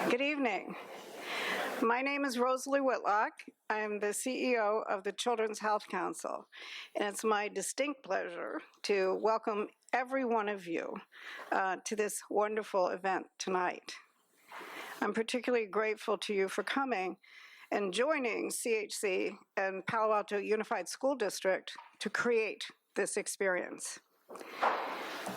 Good evening. My name is Rosalie Whitlock. I am the CEO of the Children's Health Council, and it's my distinct pleasure to welcome every one of you to this wonderful event tonight. I'm particularly grateful to you for coming and joining CHC and Palo Alto Unified School District to create this experience.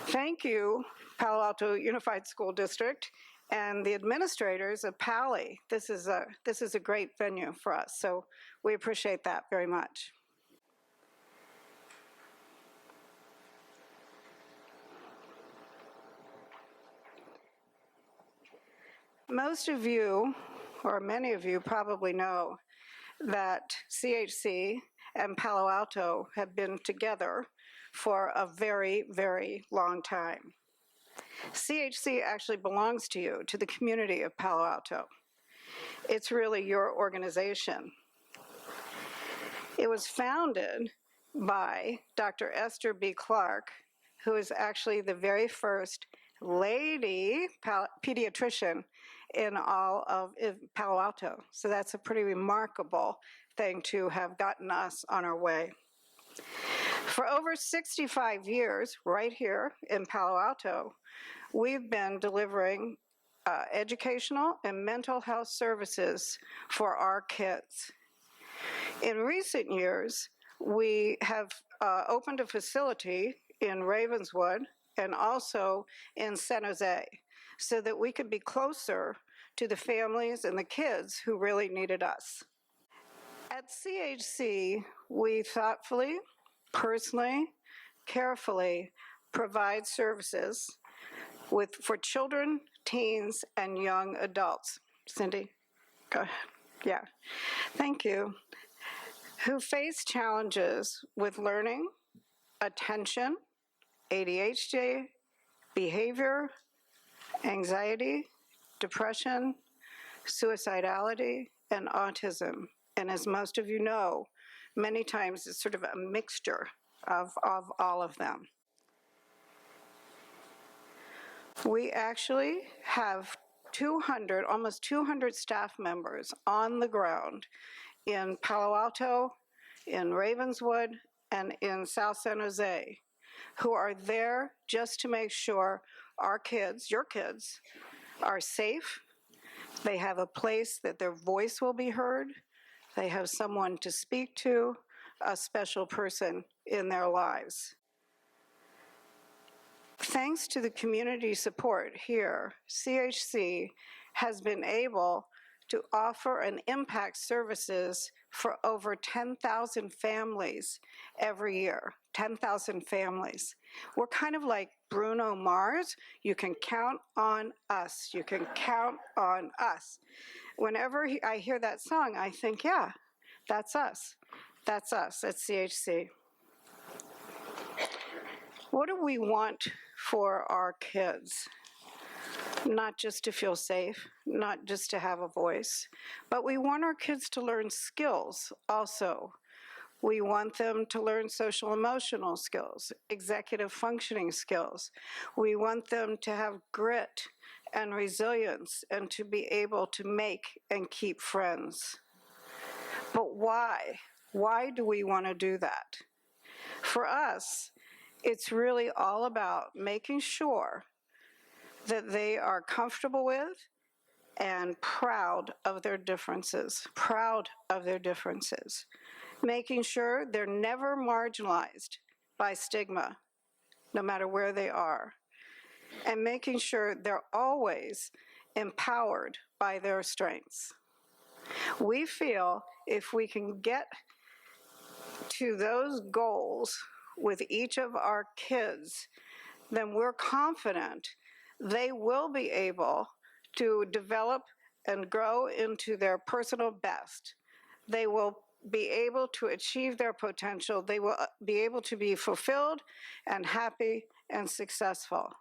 Thank you, Palo Alto Unified School District, and the administrators of Pali. This is a great venue for us, so we appreciate that very much. Most of you, or many of you, probably know that CHC and Palo Alto have been together for a very, very long time. CHC actually belongs to you, to the community of Palo Alto. It's really your organization. It was founded by Dr. Esther B. Clark, who is actually the very first lady pediatrician in all of Palo Alto. So that's a pretty remarkable thing to have gotten us on our way. For over 65 years, right here in Palo Alto, we've been delivering educational and mental health services for our kids. In recent years, we have opened a facility in Ravenswood and also in San Jose so that we could be closer to the families and the kids who really needed us. At CHC, we thoughtfully, personally, carefully provide services for children, teens, and young adults. Cindy, go ahead. Yeah, thank you. Who face challenges with learning, attention, ADHD, behavior, anxiety, depression, suicidality, and autism. And as most of you know, many times it's sort of a mixture of all of them. We actually have almost 200 staff members on the ground in Palo Alto, in Ravenswood, and in South San Jose, who are there just to make sure our kids, your kids, are safe. They have a place that their voice will be heard. They have someone to speak to, a special person in their lives. Thanks to the community support here, CHC has been able to offer and impact services for over 10,000 families every year, 10,000 families. We're kind of like Bruno Mars. You can count on us. You can count on us. Whenever I hear that song, I think, yeah, that's us. That's us at CHC. What do we want for our kids? Not just to feel safe, not just to have a voice, but we want our kids to learn skills also. We want them to learn social emotional skills, executive functioning skills. We want them to have grit and resilience and to be able to make and keep friends. But why? Why do we want to do that? For us, it's really all about making sure that they are comfortable with and proud of their differences, making sure they're never marginalized by stigma, no matter where they are, and making sure they're always empowered by their strengths. We feel if we can get to those goals with each of our kids, then we're confident they will be able to develop and grow into their personal best. They will be able to achieve their potential. They will be able to be fulfilled and happy and successful.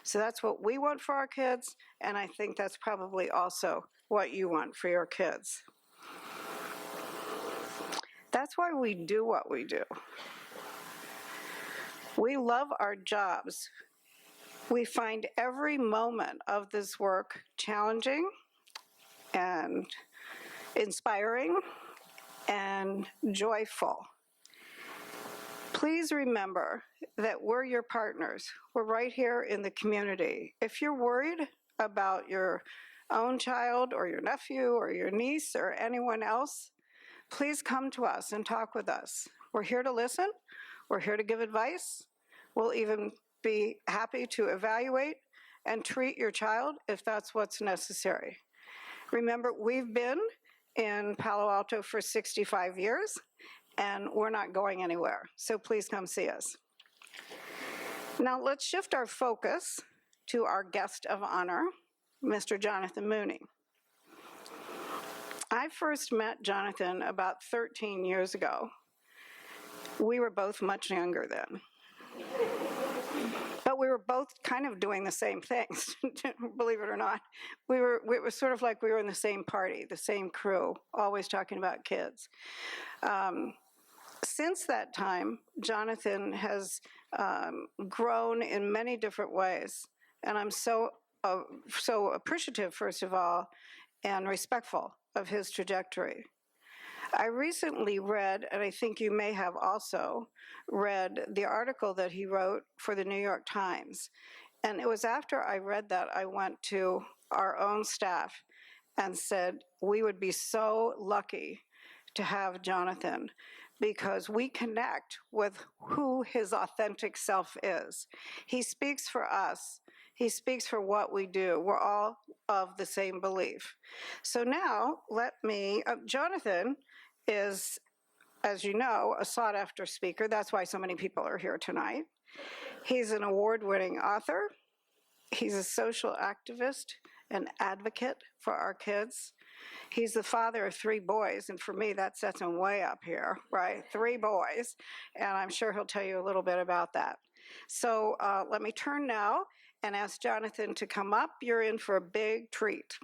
So that's what we want for our kids, and I think that's probably also what you want for your kids. That's why we do what we do. We love our jobs. We find every moment of this work challenging and inspiring and joyful. Please remember that we're your partners. We're right here in the community. If you're worried about your own child or your nephew or your niece or anyone else, please come to us and talk with us. We're here to listen. We're here to give advice. We'll even be happy to evaluate and treat your child if that's what's necessary. Remember, we've been in Palo Alto for 65 years, and we're not going anywhere. So please come see us. Now let's shift our focus to our guest of honor, Mr. Jonathan Mooney. I first met Jonathan about 13 years ago. We were both much younger then. But we were both kind of doing the same things, believe it or not. It was sort of like we were in the same party, the same crew, always talking about kids. Since that time, Jonathan has grown in many different ways, and I'm so appreciative, first of all, and respectful of his trajectory. I recently read, and I think you may have also read, the article that he wrote for the New York Times. And it was after I read that I went to our own staff and said, we would be so lucky to have Jonathan because we connect with who his authentic self is. He speaks for us. He speaks for what we do. We're all of the same belief. So now Jonathan is, as you know, a sought-after speaker. That's why so many people are here tonight. He's an award-winning author. He's a social activist, an advocate for our kids. He's the father of 3 boys, and for me, that sets him way up here, right? 3 boys, and I'm sure he'll tell you a little bit about that. So let me turn now and ask Jonathan to come up. You're in for a big treat.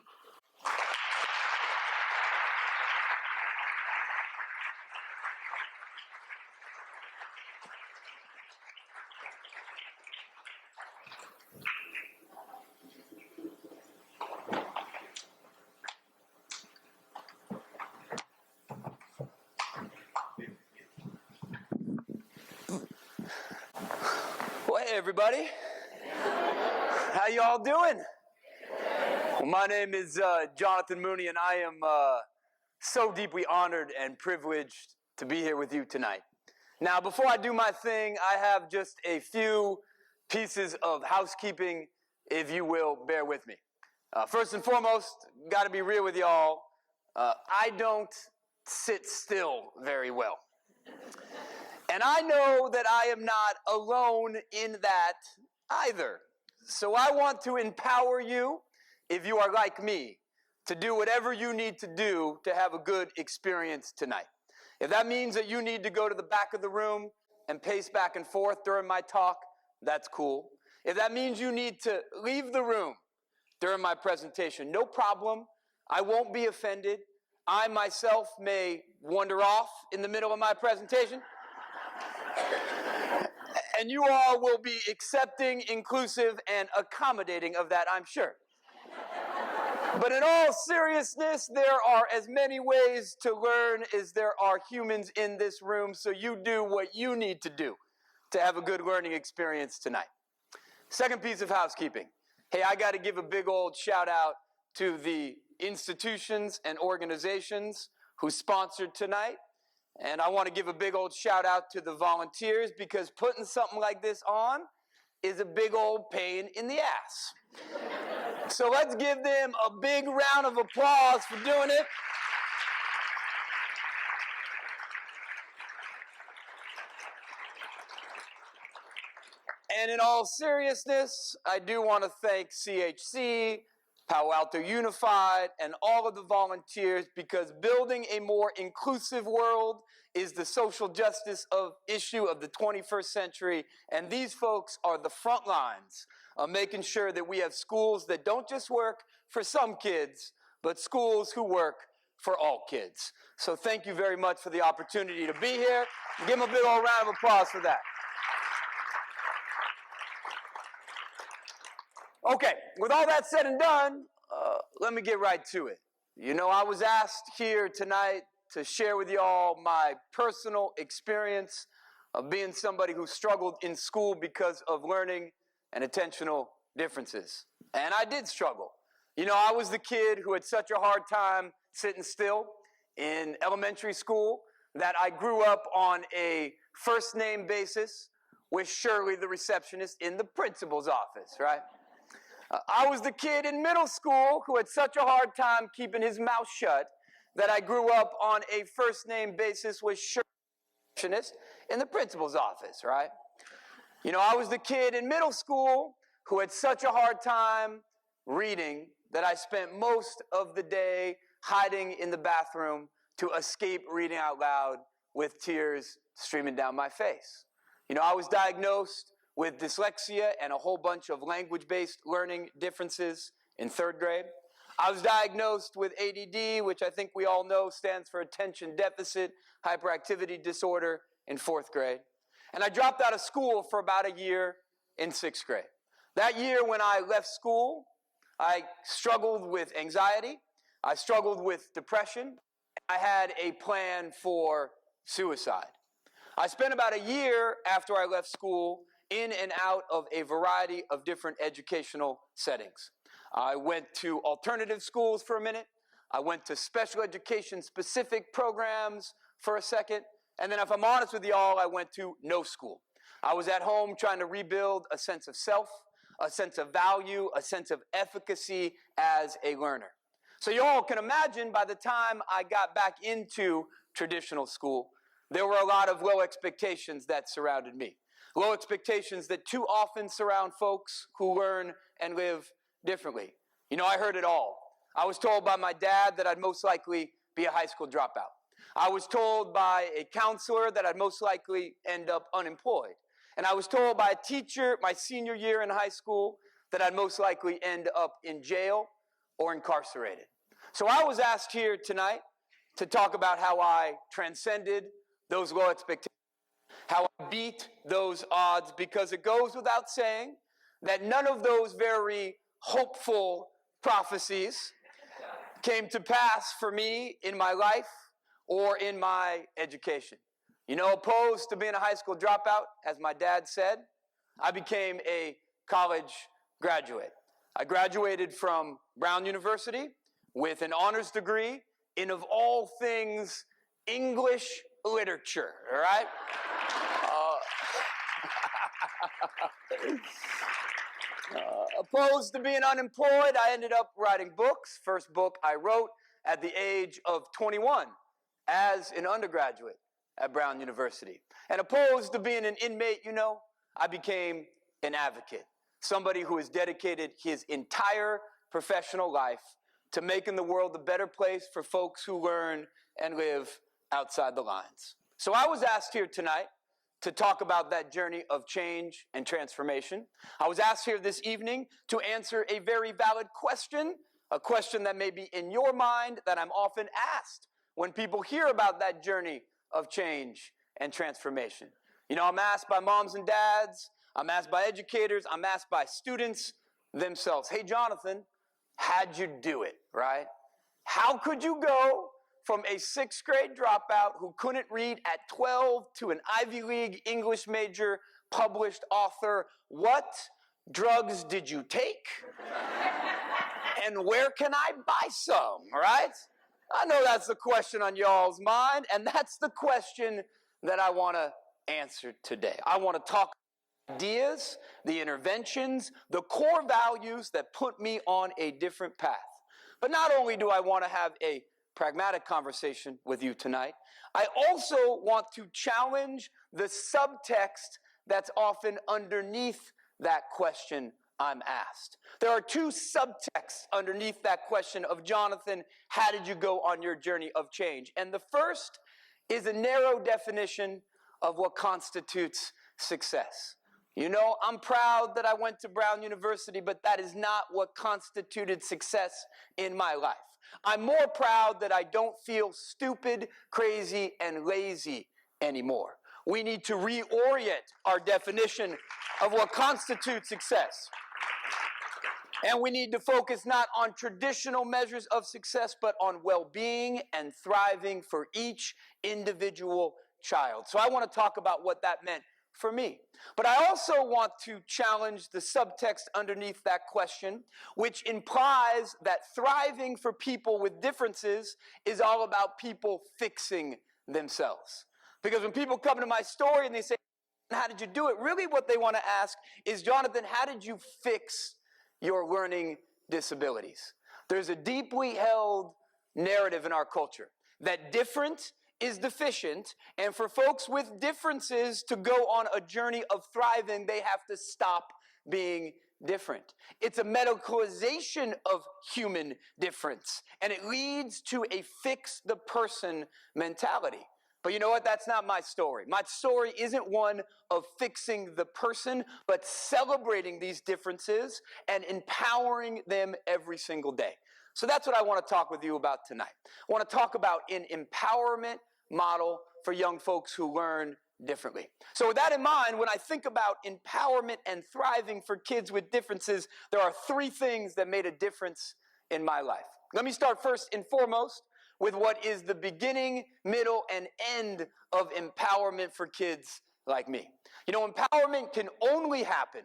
Well, hey, everybody. How you all doing? Well, my name is Jonathan Mooney, and I am so deeply honored and privileged to be here with you tonight. Now, before I do my thing, I have just a few pieces of housekeeping, if you will, bear with me. First and foremost, got to be real with y'all. I don't sit still very well. And I know that I am not alone in that either. So I want to empower you, if you are like me, to do whatever you need to do to have a good experience tonight. If that means that you need to go to the back of the room and pace back and forth during my talk, that's cool. If that means you need to leave the room during my presentation, no problem. I won't be offended. I myself may wander off in the middle of my presentation. And you all will be accepting, inclusive, and accommodating of that, I'm sure. But in all seriousness, there are as many ways to learn as there are humans in this room, so you do what you need to do to have a good learning experience tonight. Second piece of housekeeping. Hey, I got to give a big old shout out to the institutions and organizations who sponsored tonight. And I want to give a big old shout out to the volunteers because putting something like this on is a big old pain in the ass. So let's give them a big round of applause for doing it. And in all seriousness, I do want to thank CHC, Palo Alto Unified, and all of the volunteers because building a more inclusive world is the social justice issue of the 21st century, and these folks are the front lines of making sure that we have schools that don't just work for some kids, but schools who work for all kids. So thank you very much for the opportunity to be here. Give them a big old round of applause for that. Okay, with all that said and done, let me get right to it. You know, I was asked here tonight to share with y'all my personal experience of being somebody who struggled in school because of learning and attentional differences. And I did struggle. You know, I was the kid who had such a hard time sitting still in elementary school that I grew up on a first name basis with Shirley, the receptionist, in the principal's office, right? I was the kid in middle school who had such a hard time keeping his mouth shut that I grew up on a first name basis with Shirley, the receptionist, in the principal's office, right? You know, I was the kid in middle school who had such a hard time reading that I spent most of the day hiding in the bathroom to escape reading out loud with tears streaming down my face. You know, I was diagnosed with dyslexia and a whole bunch of language-based learning differences in 3rd grade. I was diagnosed with ADD, which I think we all know stands for attention deficit hyperactivity disorder, in 4th grade. And I dropped out of school for about a year in 6th grade. That year when I left school, I struggled with anxiety, I struggled with depression, I had a plan for suicide. I spent about a year after I left school in and out of a variety of different educational settings. I went to alternative schools for a minute, I went to special education specific programs for a second, and then if I'm honest with y'all, I went to no school. I was at home trying to rebuild a sense of self, a sense of value, a sense of efficacy as a learner. So you all can imagine by the time I got back into traditional school, there were a lot of low expectations that surrounded me. Low expectations that too often surround folks who learn and live differently. You know, I heard it all. I was told by my dad that I'd most likely be a high school dropout. I was told by a counselor that I'd most likely end up unemployed. And I was told by a teacher my senior year in high school that I'd most likely end up in jail or incarcerated. So I was asked here tonight to talk about how I transcended those low expectations, how I beat those odds, because it goes without saying that none of those very hopeful prophecies came to pass for me in my life or in my education. You know, opposed to being a high school dropout, as my dad said, I became a college graduate. I graduated from Brown University with an honors degree in, of all things, English literature, all right? Opposed to being unemployed, I ended up writing books. First book I wrote at the age of 21 as an undergraduate at Brown University. And opposed to being an inmate, you know, I became an advocate, somebody who has dedicated his entire professional life to making the world a better place for folks who learn and live outside the lines. So I was asked here tonight to talk about that journey of change and transformation. I was asked here this evening to answer a very valid question, a question that may be in your mind that I'm often asked when people hear about that journey of change and transformation. You know, I'm asked by moms and dads, I'm asked by educators, I'm asked by students themselves, hey Jonathan, how'd you do it, right? How could you go from a 6th grade dropout who couldn't read at 12 to an Ivy League English major, published author? What drugs did you take? And where can I buy some, right? I know that's the question on y'all's mind, and that's the question that I want to answer today. I want to talk ideas, the interventions, the core values that put me on a different path. But not only do I want to have a pragmatic conversation with you tonight, I also want to challenge the subtext that's often underneath that question I'm asked. There are 2 subtexts underneath that question of Jonathan, how did you go on your journey of change? And the first is a narrow definition of what constitutes success. You know, I'm proud that I went to Brown University, but that is not what constituted success in my life. I'm more proud that I don't feel stupid, crazy, and lazy anymore. We need to reorient our definition of what constitutes success. And we need to focus not on traditional measures of success, but on well-being and thriving for each individual child. So I want to talk about what that meant for me. But I also want to challenge the subtext underneath that question, which implies that thriving for people with differences is all about people fixing themselves. Because when people come to my story and they say, how did you do it? Really what they want to ask is, Jonathan, how did you fix your learning disabilities? There's a deeply held narrative in our culture that different is deficient, and for folks with differences to go on a journey of thriving, they have to stop being different. It's a medicalization of human difference, and it leads to a fix the person mentality. But you know what? That's not my story. My story isn't one of fixing the person, but celebrating these differences and empowering them every single day. So that's what I want to talk with you about tonight. I want to talk about an empowerment model for young folks who learn differently. So with that in mind, when I think about empowerment and thriving for kids with differences, there are three things that made a difference in my life. Let me start first and foremost with what is the beginning, middle, and end of empowerment for kids like me. You know, empowerment can only happen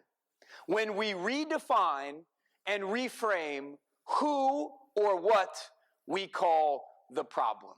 when we redefine and reframe who or what we call the problem.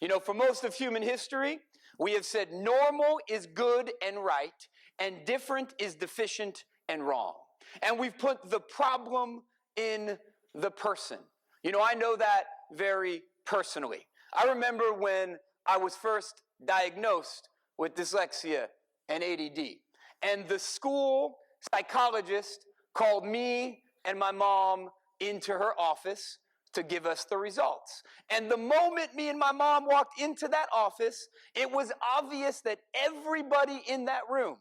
You know, for most of human history, we have said normal is good and right, and different is deficient and wrong. And we've put the problem in the person. You know, I know that very personally. I remember when I was first diagnosed with dyslexia and ADD, and the school psychologist called me and my mom into her office to give us the results. And the moment me and my mom walked into that office, it was obvious that everybody in that room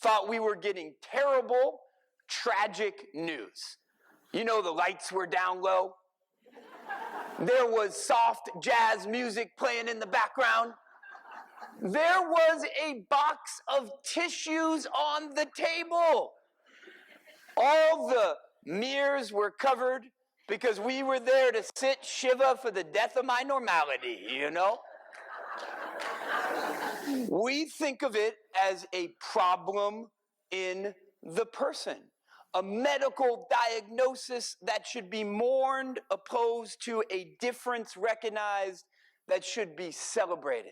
thought we were getting terrible, tragic news. You know, the lights were down low. There was soft jazz music playing in the background. There was a box of tissues on the table. All the mirrors were covered because we were there to sit Shiva for the death of my normality, you know? We think of it as a problem in the person, a medical diagnosis that should be mourned, opposed to a difference recognized that should be celebrated.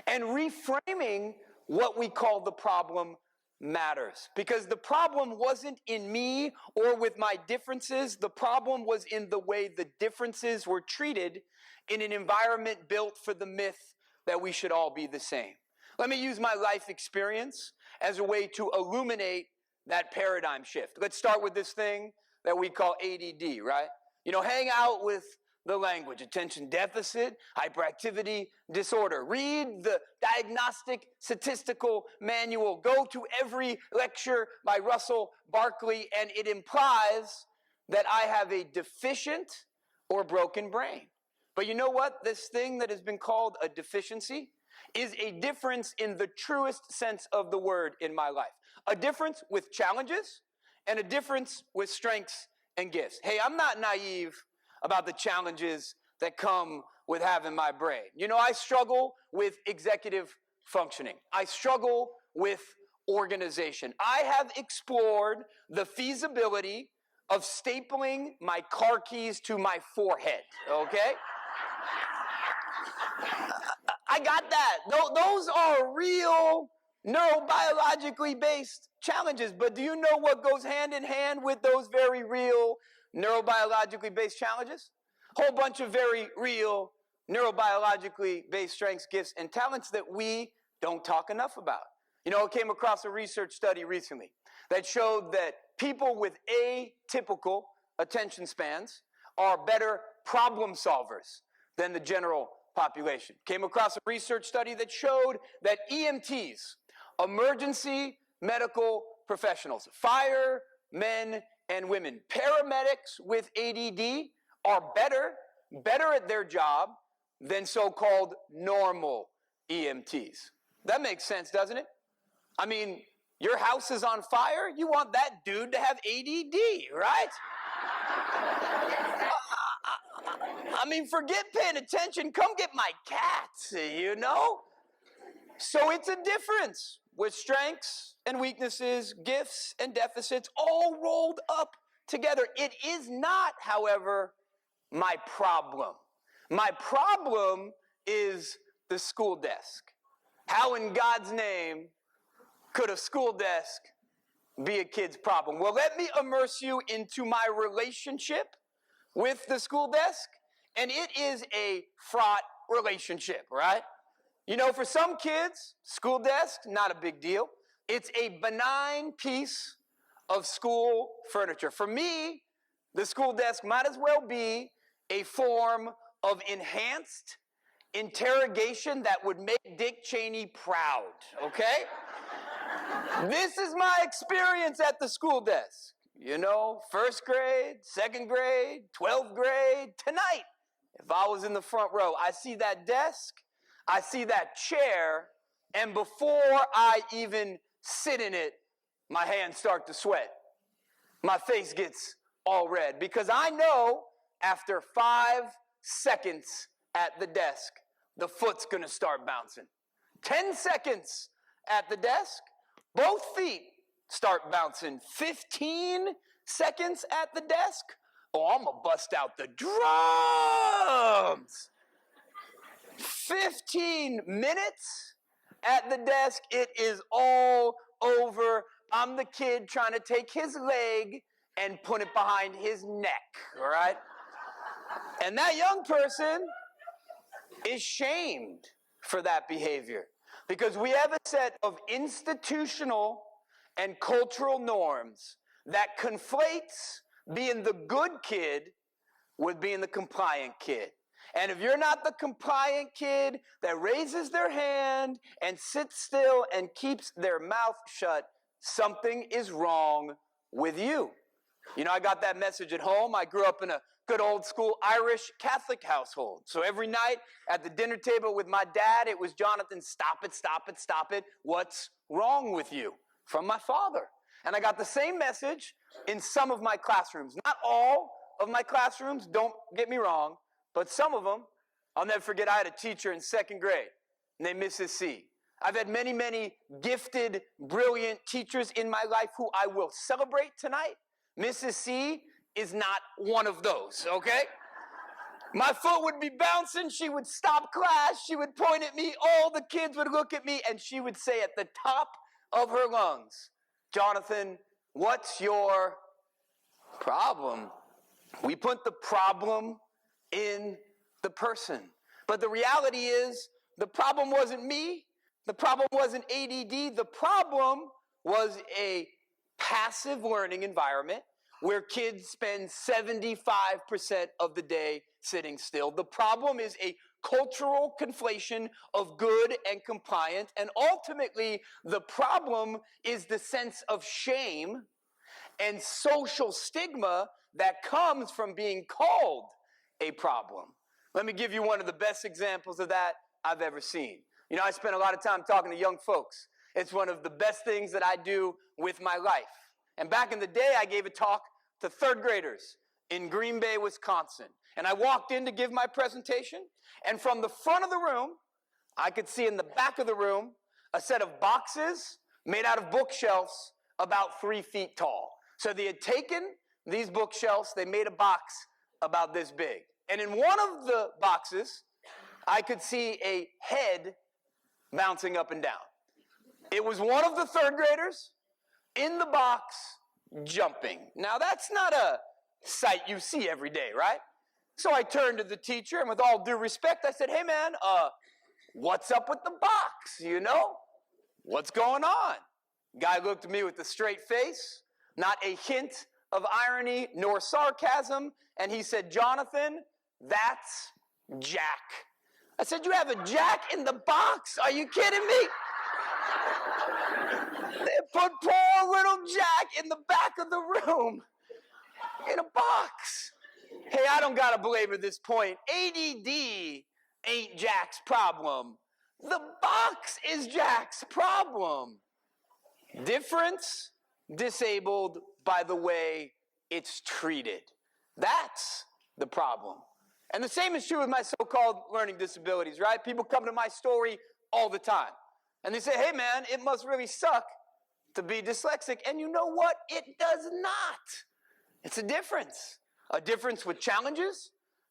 And reframing what we call the problem matters, because the problem wasn't in me or with my differences. The problem was in the way the differences were treated in an environment built for the myth that we should all be the same. Let me use my life experience as a way to illuminate that paradigm shift. Let's start with this thing that we call ADD, right? You know, hang out with the language, attention deficit, hyperactivity disorder. Read the diagnostic statistical manual. Go to every lecture by Russell Barkley, and it implies that I have a deficient or broken brain. But you know what? This thing that has been called a deficiency is a difference in the truest sense of the word in my life. A difference with challenges and a difference with strengths and gifts. Hey, I'm not naive about the challenges that come with having my brain. You know, I struggle with executive functioning. I struggle with organization. I have explored the feasibility of stapling my car keys to my forehead, okay? I got that. Those are real neurobiologically based challenges. But do you know what goes hand in hand with those very real neurobiologically based challenges? A whole bunch of very real neurobiologically based strengths, gifts, and talents that we don't talk enough about. You know, I came across a research study recently that showed that people with atypical attention spans are better problem solvers than the general population. Came across a research study that showed that EMTs, emergency medical professionals, firemen and women, paramedics with ADD are better at their job than so-called normal EMTs. That makes sense, doesn't it? I mean, Your house is on fire, you want that dude to have ADD, right? I mean, forget paying attention. Come get my cat, you know? So it's a difference with strengths and weaknesses, gifts and deficits, all rolled up together. It is not, however, my problem. My problem is the school desk. How in God's name could a school desk be a kid's problem? Well, let me immerse you into my relationship with the school desk, and it is a fraught relationship, right? You know, for some kids, school desk, not a big deal. It's a benign piece of school furniture. For me, the school desk might as well be a form of enhanced interrogation that would make Dick Cheney proud, okay? This is my experience at the school desk. You know, first grade, second grade, 12th grade, tonight, if I was in the front row, I see that desk, I see that chair, and before I even sit in it, my hands start to sweat. My face gets all red because I know after 5 seconds at the desk, the foot's gonna start bouncing. 10 seconds at the desk, both feet start bouncing. 15 seconds at the desk, oh, I'm gonna bust out the drums. 15 minutes at the desk, it is all over. I'm the kid trying to take his leg and put it behind his neck, all right? And that young person is shamed for that behavior because we have a set of institutional and cultural norms that conflates being the good kid with being the compliant kid. And if you're not the compliant kid that raises their hand and sits still and keeps their mouth shut, something is wrong with you. You know, I got that message at home. I grew up in a good old school Irish Catholic household. So every night at the dinner table with my dad, it was, Jonathan, stop it, stop it, stop it. What's wrong with you? From my father. And I got the same message in some of my classrooms. Not all of my classrooms, don't get me wrong, but some of them. I'll never forget, I had a teacher in second grade named Mrs. C. I've had many, many gifted, brilliant teachers in my life who I will celebrate tonight. Mrs. C is not one of those, okay? My foot would be bouncing, she would stop class, she would point at me, all the kids would look at me, and she would say at the top of her lungs, Jonathan, what's your problem? We put the problem in the person. But the reality is, the problem wasn't me, the problem wasn't ADD, the problem was a passive learning environment where kids spend 75% of the day sitting still. The problem is a cultural conflation of good and compliant, and ultimately the problem is the sense of shame and social stigma that comes from being called a problem. Let me give you one of the best examples of that I've ever seen. You know, I spend a lot of time talking to young folks. It's one of the best things that I do with my life. And back in the day, I gave a talk to third graders in Green Bay, Wisconsin. And I walked in to give my presentation, and from the front of the room, I could see in the back of the room a set of boxes made out of bookshelves about 3 feet tall. So they had taken these bookshelves, they made a box about this big. And in one of the boxes, I could see a head bouncing up and down. It was one of the third graders in the box jumping. Now that's not a sight you see every day, right? So I turned to the teacher, and with all due respect, I said, hey man, what's up with the box, you know? What's going on? Guy looked at me with a straight face, not a hint of irony nor sarcasm, and he said, Jonathan, that's Jack. I said, you have a Jack in the box? Are you kidding me? They put poor little Jack in the back of the room in a box. Hey, I don't gotta belabor this point. ADD ain't Jack's problem. The box is Jack's problem. Difference disabled by the way it's treated. That's the problem. And the same is true with my so-called learning disabilities, right? People come to my story all the time. And they say, hey man, it must really suck to be dyslexic. And you know what? It does not. It's a difference with challenges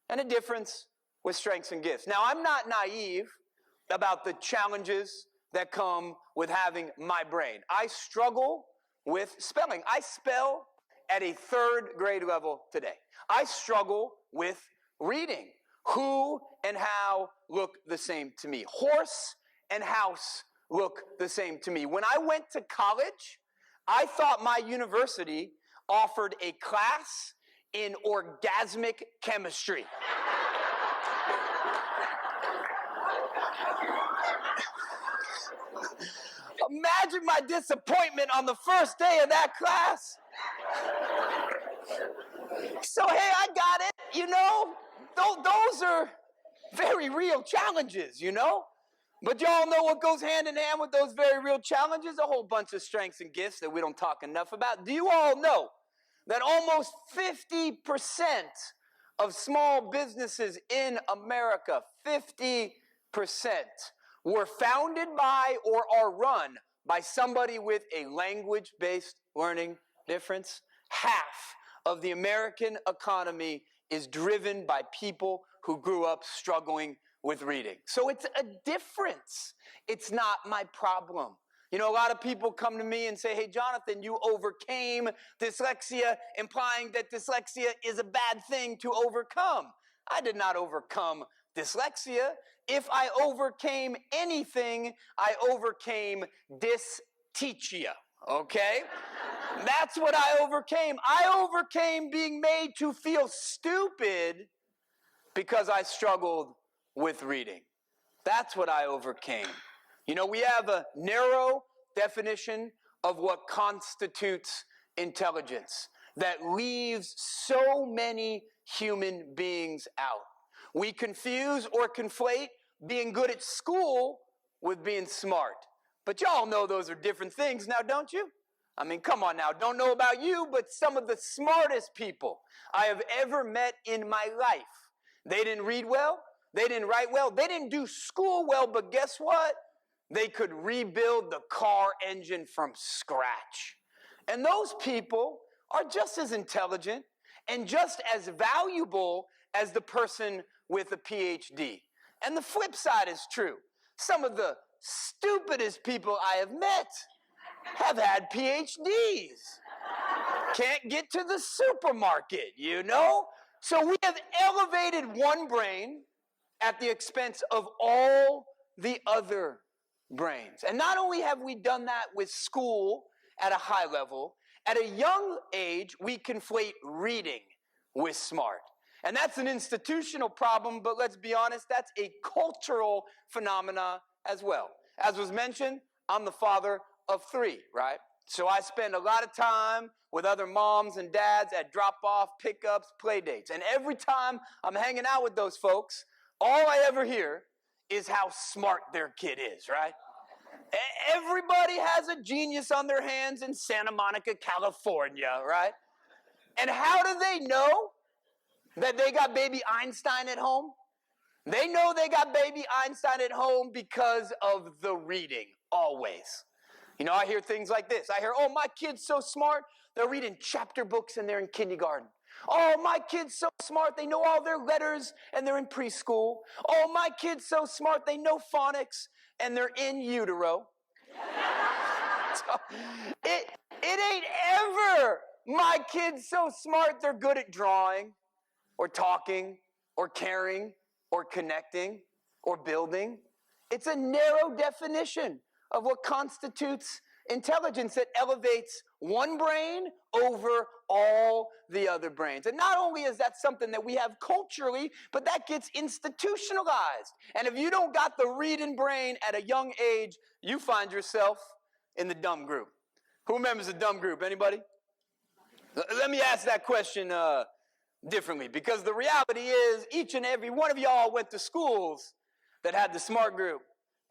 and a difference with strengths and gifts. Now, I'm not naive about the challenges that come with having my brain. I struggle with spelling. I spell at a 3rd grade level today. I struggle with reading. Who and how look the same to me. Horse and house look the same to me. When I went to college, I thought my university offered a class in orgasmic chemistry. Imagine my disappointment on the first day of that class. So, hey, I got it, you know. Those are very real challenges, you know. But y'all know what goes hand in hand with those very real challenges? A whole bunch of strengths and gifts that we don't talk enough about. Do you all know that almost 50% of small businesses in America, 50%, were founded by or are run by somebody with a language-based learning difference? Half of the American economy is driven by people who grew up struggling with reading. So it's a difference. It's not my problem. You know, a lot of people come to me and say, hey, Jonathan, you overcame dyslexia, implying that dyslexia is a bad thing to overcome. I did not overcome dyslexia. If I overcame anything, I overcame dysteachia, okay? That's what I overcame. I overcame being made to feel stupid because I struggled with reading. That's what I overcame. You know, we have a narrow definition of what constitutes intelligence that leaves so many human beings out. We confuse or conflate being good at school with being smart. But y'all know those are different things now, don't you? I mean, come on now. Don't know about you, but some of the smartest people I have ever met in my life, they didn't read well, they didn't write well, they didn't do school well, but guess what? They could rebuild the car engine from scratch. And those people are just as intelligent and just as valuable as the person with a PhD. And the flip side is true. Some of the stupidest people I have met have had PhDs. Can't get to the supermarket, you know? So we have elevated one brain at the expense of all the other brains. And not only have we done that with school at a high level, at a young age, we conflate reading with smart. And that's an institutional problem, but let's be honest, that's a cultural phenomena as well. As was mentioned, I'm the father of 3, right? So I spend a lot of time with other moms and dads at drop-off, pickups, play dates. And every time I'm hanging out with those folks, all I ever hear is how smart their kid is, right? Everybody has a genius on their hands in Santa Monica, California, right? And how do they know that they got baby Einstein at home? They know they got baby Einstein at home because of the reading, always. You know, I hear things like this. I hear, oh, my kid's so smart, they're reading chapter books and they're in kindergarten. Oh, my kid's so smart, they know all their letters and they're in preschool. Oh, my kid's so smart, they know phonics and they're in utero. So, it ain't ever, my kid's so smart, they're good at drawing or talking or caring or connecting or building. It's a narrow definition of what constitutes intelligence that elevates one brain over all the other brains. And not only is that something that we have culturally, but that gets institutionalized. And if you don't got the reading brain at a young age, you find yourself in the dumb group. Who remembers the dumb group? Anybody? Let me ask that question differently, because the reality is each and every one of y'all went to schools that had the smart group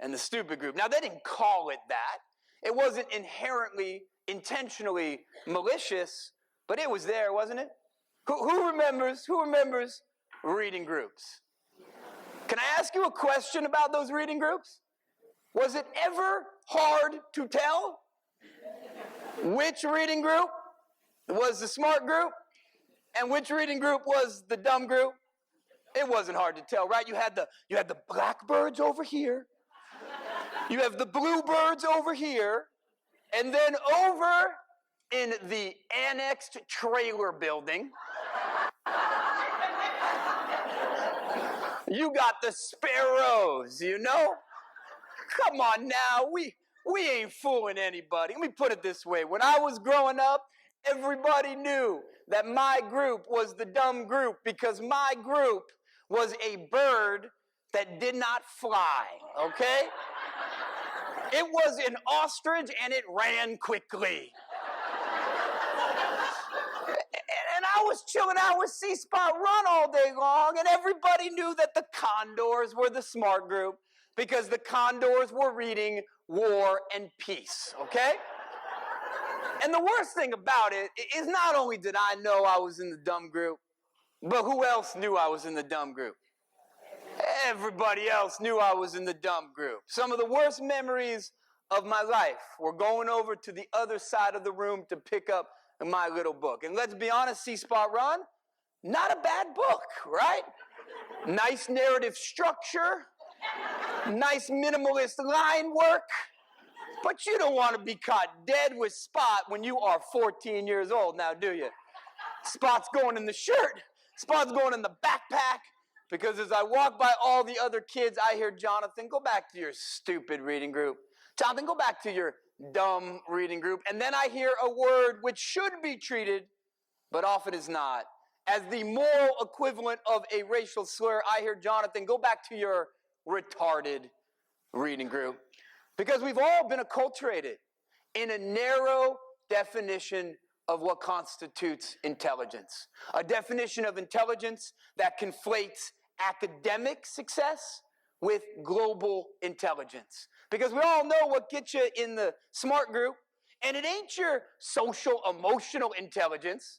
and the stupid group. Now, they didn't call it that. It wasn't inherently, intentionally malicious, but it was there, wasn't it? Who remembers reading groups? Can I ask you a question about those reading groups? Was it ever hard to tell which reading group was the smart group and which reading group was the dumb group? It wasn't hard to tell, right? You had the blackbirds over here. You have the bluebirds over here. And then over in the annexed trailer building, you got the sparrows, you know? Come on now, we ain't fooling anybody. Let me put it this way. When I was growing up, everybody knew that my group was the dumb group because my group was a bird that did not fly, okay? It was an ostrich and it ran quickly. And I was chilling out with C-Spot Run all day long, and everybody knew that the condors were the smart group because the condors were reading War and Peace, okay? And the worst thing about it is not only did I know I was in the dumb group, but who else knew I was in the dumb group? Everybody else knew I was in the dumb group. Some of the worst memories of my life were going over to the other side of the room to pick up my little book. And let's be honest, C-Spot Run, not a bad book, right? Nice narrative structure, nice minimalist line work, but you don't want to be caught dead with Spot when you are 14 years old now, do you? Spot's going in the shirt, Spot's going in the backpack, because as I walk by all the other kids, I hear Jonathan, go back to your stupid reading group. Jonathan, go back to your dumb reading group. And then I hear a word which should be treated, but often is not, as the moral equivalent of a racial slur. I hear Jonathan, go back to your retarded reading group. Because we've all been acculturated in a narrow definition of what constitutes intelligence. A definition of intelligence that conflates academic success with global intelligence. Because we all know what gets you in the smart group, and it ain't your social emotional intelligence.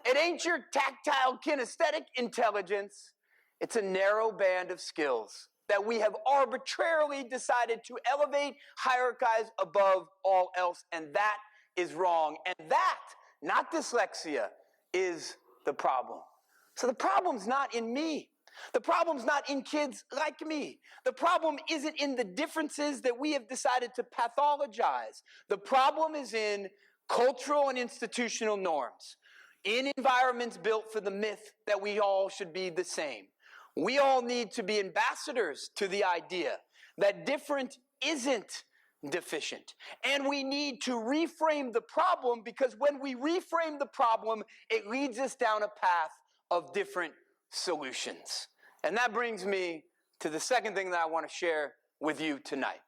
It ain't your tactile kinesthetic intelligence. It's a narrow band of skills that we have arbitrarily decided to elevate, hierarchize above all else, and that is wrong. And that, not dyslexia, is the problem. So the problem's not in me. The problem's not in kids like me. The problem isn't in the differences that we have decided to pathologize. The problem is in cultural and institutional norms, in environments built for the myth that we all should be the same. We all need to be ambassadors to the idea that different isn't deficient. And we need to reframe the problem, because when we reframe the problem, it leads us down a path of different solutions. And that brings me to the second thing that I want to share with you tonight.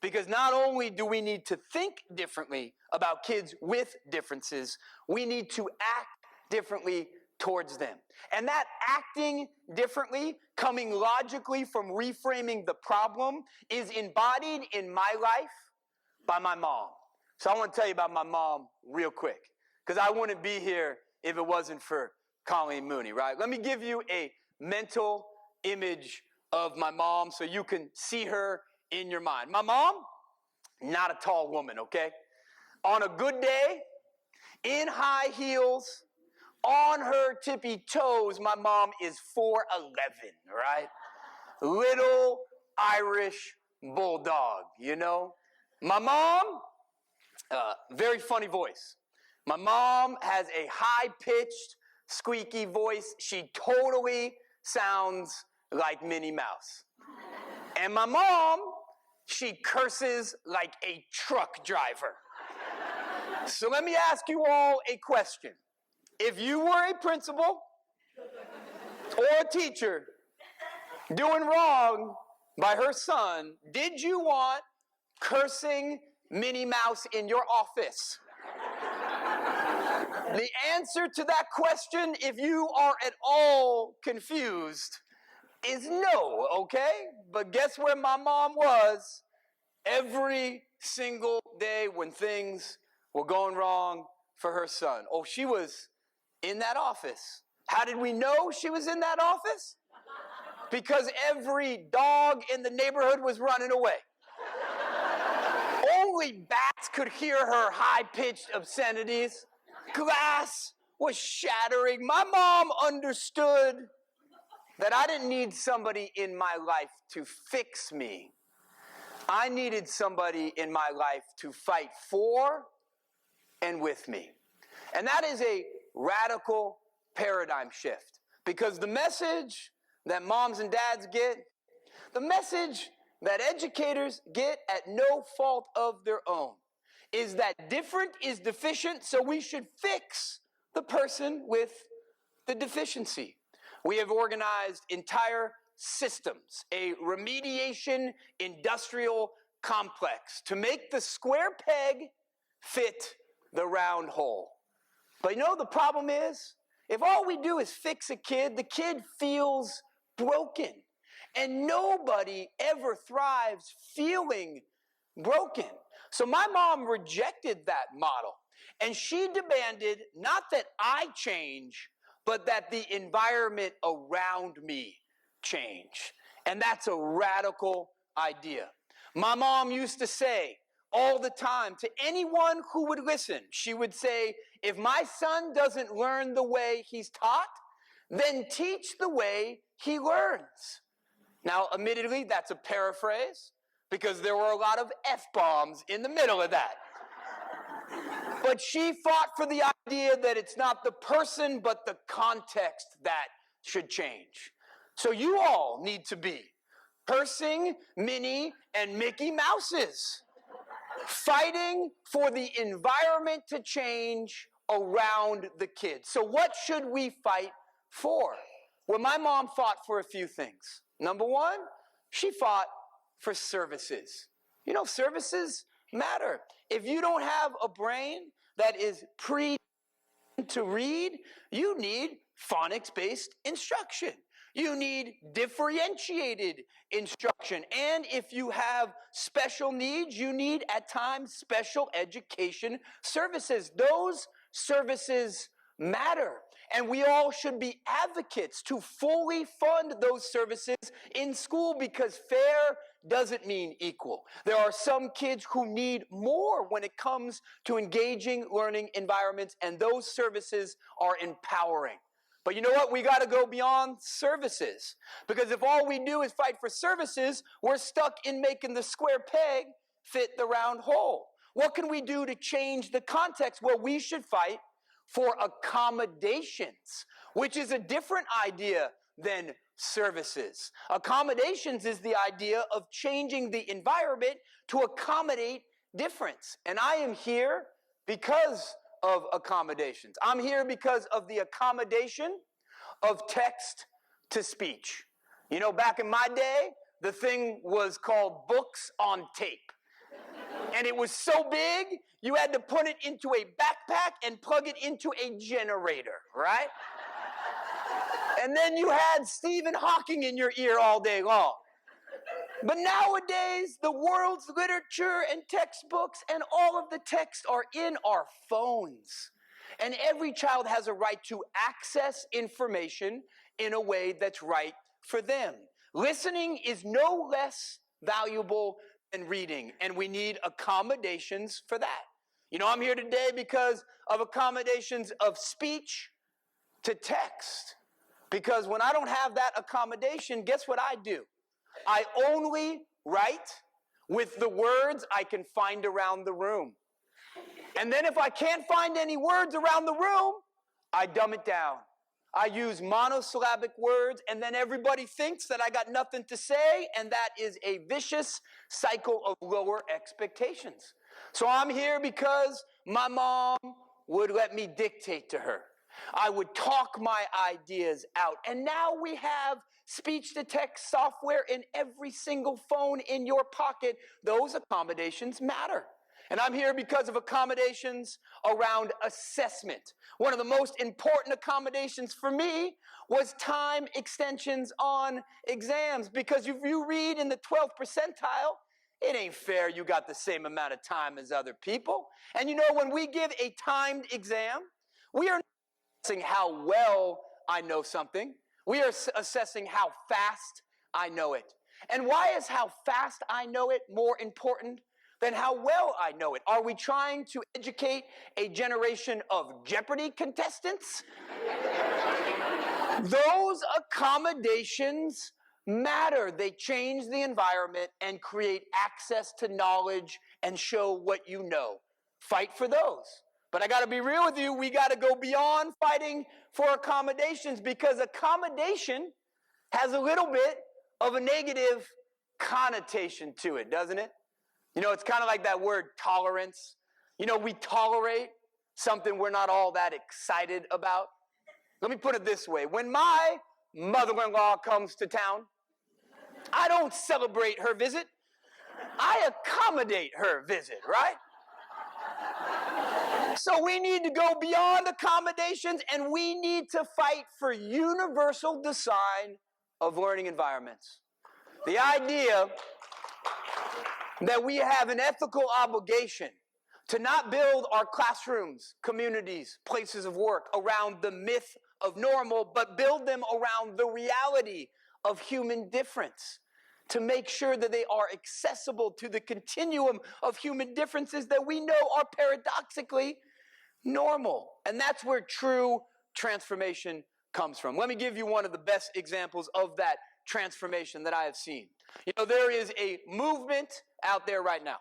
Because not only do we need to think differently about kids with differences, we need to act differently towards them. And that acting differently, coming logically from reframing the problem, is embodied in my life by my mom. So I want to tell you about my mom real quick, because I wouldn't be here if it wasn't for Colleen Mooney, right? Let me give you a mental image of my mom so you can see her in your mind. My mom, not a tall woman, okay? On a good day, in high heels, on her tippy toes, my mom is 4'11", right? Little Irish bulldog, you know? My mom, very funny voice. My mom has a high-pitched, squeaky voice. She totally sounds like Minnie Mouse. And my mom, she curses like a truck driver. So let me ask you all a question. If you were a principal or a teacher doing wrong by her son, did you want cursing Minnie Mouse in your office? The answer to that question, if you are at all confused, is no, okay? But guess where my mom was every single day when things were going wrong for her son. Oh, she was in that office. How did we know she was in that office? Because every dog in the neighborhood was running away. Only bats could hear her high-pitched obscenities. Glass was shattering. My mom understood that I didn't need somebody in my life to fix me. I needed somebody in my life to fight for and with me. And that is a radical paradigm shift, because the message that moms and dads get, the message that educators get at no fault of their own, is that different is deficient, so we should fix the person with the deficiency. We have organized entire systems, a remediation industrial complex, to make the square peg fit the round hole. But you know the problem is, if all we do is fix a kid, the kid feels broken. And nobody ever thrives feeling broken. So my mom rejected that model. And she demanded not that I change, but that the environment around me change. And that's a radical idea. My mom used to say all the time to anyone who would listen, she would say, if my son doesn't learn the way he's taught, then teach the way he learns. Now, admittedly, that's a paraphrase, because there were a lot of F-bombs in the middle of that. But she fought for the idea that it's not the person, but the context that should change. So you all need to be Persing, Minnie, and Mickey Mouses, fighting for the environment to change around the kids. So what should we fight for? Well, my mom fought for a few things. Number one, she fought for services. You know, services matter. If you don't have a brain that is to read, you need phonics-based instruction. You need differentiated instruction. And if you have special needs, you need, at times, special education services. Those services matter. And we all should be advocates to fully fund those services in school, because fair doesn't mean equal. There are some kids who need more when it comes to engaging learning environments, and those services are empowering. But you know what? We got to go beyond services, because if all we do is fight for services, we're stuck in making the square peg fit the round hole. What can we do to change the context? Well, we should fight for accommodations, which is a different idea than services. Accommodations is the idea of changing the environment to accommodate difference. And I am here because of accommodations. I'm here because of the accommodation of text to speech. You know, back in my day, the thing was called books on tape. And it was so big, you had to put it into a backpack and plug it into a generator, right? And then you had Stephen Hawking in your ear all day long. But nowadays, the world's literature and textbooks and all of the text are in our phones. And every child has a right to access information in a way that's right for them. Listening is no less valuable than reading, and we need accommodations for that. You know, I'm here today because of accommodations of speech to text. Because when I don't have that accommodation, guess what I do? I only write with the words I can find around the room. And then if I can't find any words around the room, I dumb it down. I use monosyllabic words, and then everybody thinks that I got nothing to say, and that is a vicious cycle of lower expectations. So I'm here because my mom would let me dictate to her. I would talk my ideas out. And now we have speech-to-text software in every single phone in your pocket. Those accommodations matter. And I'm here because of accommodations around assessment. One of the most important accommodations for me was time extensions on exams. Because if you read in the 12th percentile, It ain't fair you got the same amount of time as other people. And you know, when we give a timed exam, we are assessing how well I know something. We are assessing how fast I know it. And why is how fast I know it more important than how well I know it? Are we trying to educate a generation of Jeopardy contestants? Those accommodations matter. They change the environment and create access to knowledge and show what you know. Fight for those. But I got to be real with you, we got to go beyond fighting for accommodations, because accommodation has a little bit of a negative connotation to it, doesn't it? You know, it's kind of like that word tolerance. You know, we tolerate something we're not all that excited about. Let me put it this way. When my mother-in-law comes to town, I don't celebrate her visit. I accommodate her visit, right? So we need to go beyond accommodations, and we need to fight for universal design of learning environments. The idea that we have an ethical obligation to not build our classrooms, communities, places of work around the myth of normal, but build them around the reality of human difference, to make sure that they are accessible to the continuum of human differences that we know are paradoxically normal. And that's where true transformation comes from. Let me give you one of the best examples of that transformation that I have seen. You know, there is a movement out there right now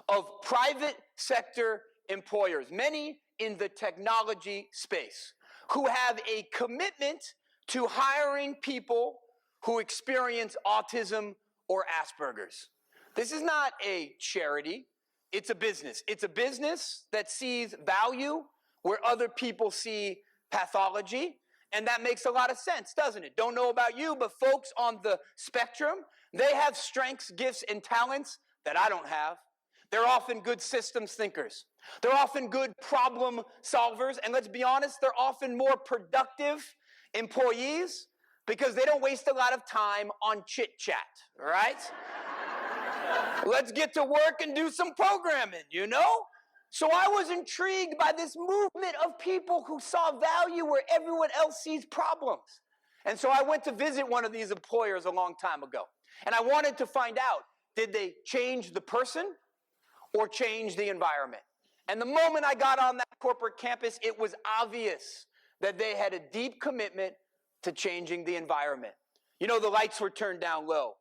of private sector employers, many in the technology space, who have a commitment to hiring people who experience autism or Asperger's. This is not a charity, it's a business. It's a business that sees value where other people see pathology, and that makes a lot of sense, doesn't it? Don't know about you, but folks on the spectrum, they have strengths, gifts, and talents that I don't have. They're often good systems thinkers. They're often good problem solvers, and let's be honest, they're often more productive employees because they don't waste a lot of time on chit-chat, right? Let's get to work and do some programming, you know? So I was intrigued by this movement of people who saw value where everyone else sees problems. And so I went to visit one of these employers a long time ago. And I wanted to find out, did they change the person or change the environment? And the moment I got on that corporate campus, it was obvious that they had a deep commitment to changing the environment. You know, the lights were turned down low.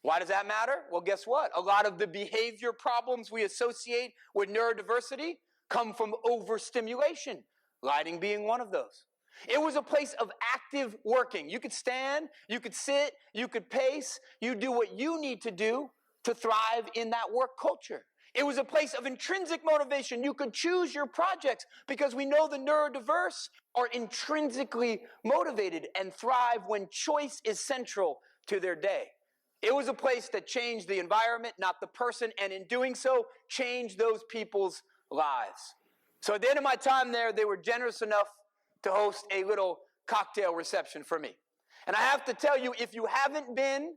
Why does that matter? Well, guess what? A lot of the behavior problems we associate with neurodiversity come from overstimulation, lighting being one of those. It was a place of active working. You could stand, you could sit, you could pace, you do what you need to do to thrive in that work culture. It was a place of intrinsic motivation. You could choose your projects because we know the neurodiverse are intrinsically motivated and thrive when choice is central to their day. It was a place that changed the environment, not the person, and in doing so, changed those people's lives. So at the end of my time there, they were generous enough to host a little cocktail reception for me. And I have to tell you, if you haven't been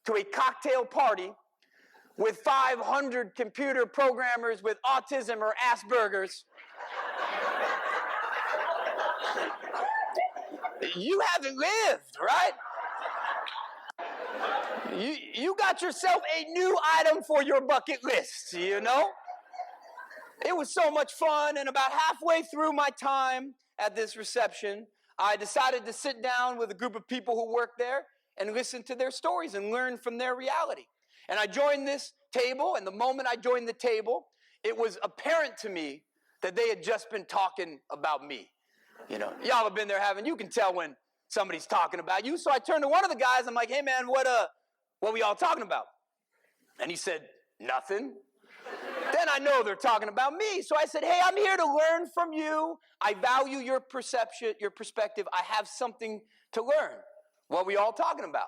to a cocktail party with 500 computer programmers with autism or Asperger's, you haven't lived, right? You got yourself a new item for your bucket list, you know? It was so much fun, and about halfway through my time at this reception, I decided to sit down with a group of people who work there and listen to their stories and learn from their reality. And I joined this table, and the moment I joined the table, it was apparent to me that they had just been talking about me. You know, y'all have been there, you can tell when somebody's talking about you. So I turned to one of the guys, I'm like, hey man, what were y'all talking about? And he said, nothing. Then I know they're talking about me. So I said, hey, I'm here to learn from you. I value your perception, your perspective. I have something to learn. What were we all talking about?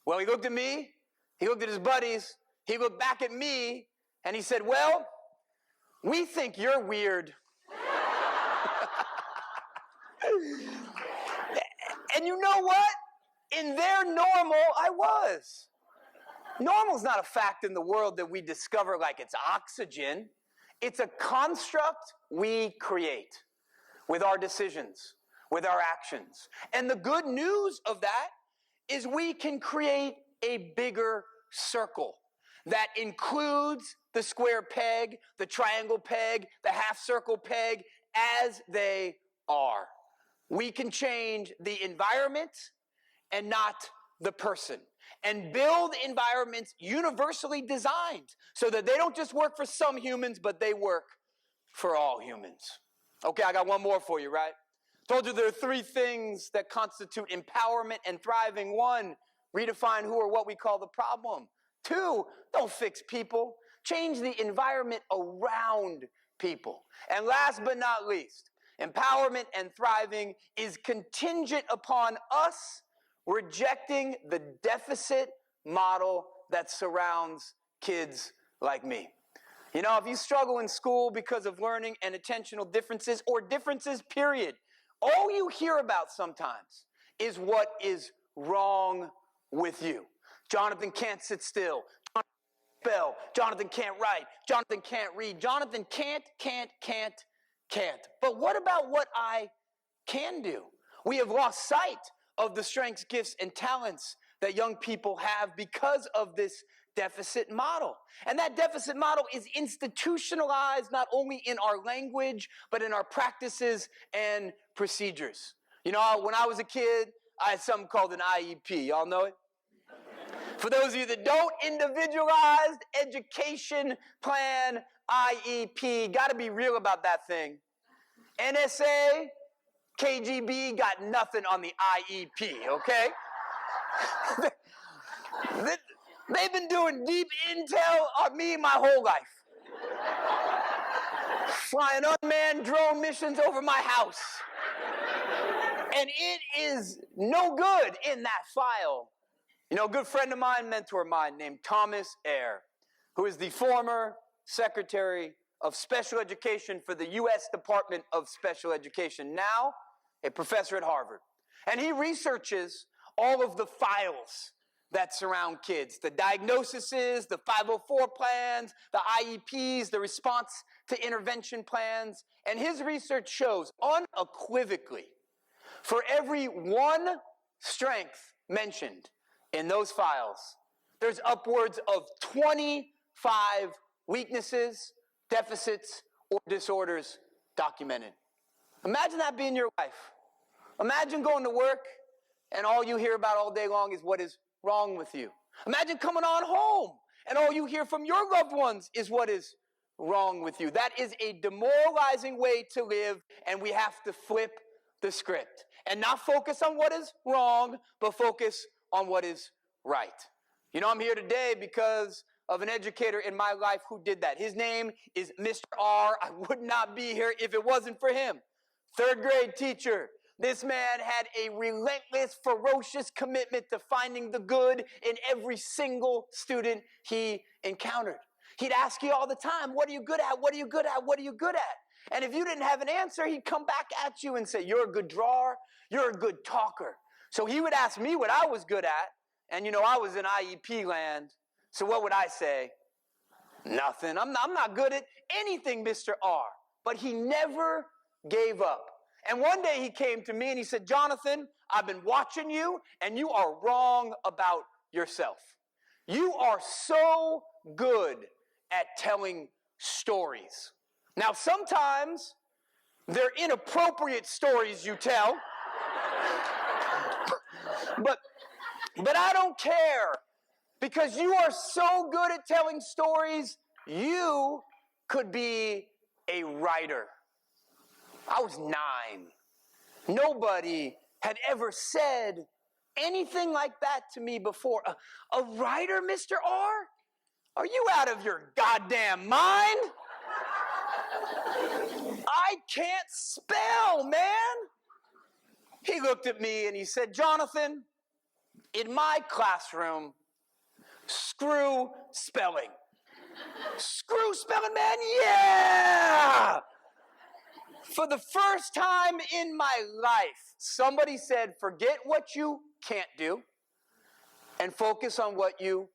Well, he looked at me, he looked at his buddies, he looked back at me, and he said, well, we think you're weird. And you know what? In their normal, I was. Normal is not a fact in the world that we discover like it's oxygen. It's a construct we create with our decisions, with our actions. And the good news of that is we can create a bigger circle that includes the square peg, the triangle peg, the half circle peg as they are. We can change the environment and not the person, and build environments universally designed so that they don't just work for some humans, but they work for all humans. Okay, I got one more for you, right? Told you there are three things that constitute empowerment and thriving. One, redefine who or what we call the problem. Two, don't fix people. Change the environment around people. And last but not least, empowerment and thriving is contingent upon us rejecting the deficit model that surrounds kids like me. You know, if you struggle in school because of learning and attentional differences or differences, period, all you hear about sometimes is what is wrong with you. Jonathan can't sit still. Jonathan can't spell. Jonathan can't write. Jonathan can't read. Jonathan can't. But what about what I can do? We have lost sight of the strengths, gifts, and talents that young people have because of this deficit model. And that deficit model is institutionalized not only in our language, but in our practices and procedures. You know, when I was a kid, I had something called an IEP. Y'all know it? For those of you that don't, individualized education plan, IEP. Got to be real about that thing. NSA, KGB got nothing on the IEP, okay? They've been doing deep intel on me my whole life. Flying unmanned drone missions over my house. And it is no good in that file. You know, a good friend of mine, mentor of mine, named Thomas Ayer, who is the former Secretary of Special Education for the U.S. Department of Special Education, now a professor at Harvard. And he researches all of the files that surround kids, the diagnoses, the 504 plans, the IEPs, the response to intervention plans. And his research shows unequivocally, for every one strength mentioned in those files, there's upwards of 25 weaknesses, deficits, or disorders documented. Imagine that being your life. Imagine going to work and all you hear about all day long is what is wrong with you. Imagine coming on home and all you hear from your loved ones is what is wrong with you. That is a demoralizing way to live, and we have to flip the script and not focus on what is wrong, but focus on what is right. You know, I'm here today because of an educator in my life who did that. His name is Mr. R. I would not be here if it wasn't for him. Third grade teacher. This man had a relentless, ferocious commitment to finding the good in every single student he encountered. He'd ask you all the time, what are you good at? What are you good at? What are you good at? And if you didn't have an answer, he'd come back at you and say, you're a good drawer, you're a good talker. So he would ask me what I was good at, and you know, I was in IEP land, so what would I say? Nothing. I'm not good at anything, Mr. R. But he never gave up. And one day he came to me and he said, Jonathan, I've been watching you, and you are wrong about yourself. You are so good at telling stories. Now, sometimes they're inappropriate stories you tell, but I don't care, because you are so good at telling stories, you could be a writer. I was 9. Nobody had ever said anything like that to me before. A writer, Mr. R? Are you out of your goddamn mind? I can't spell, man. He looked at me and he said, Jonathan, in my classroom, screw spelling. Screw spelling, man, yeah! For the first time in my life, somebody said, forget what you can't do and focus on what you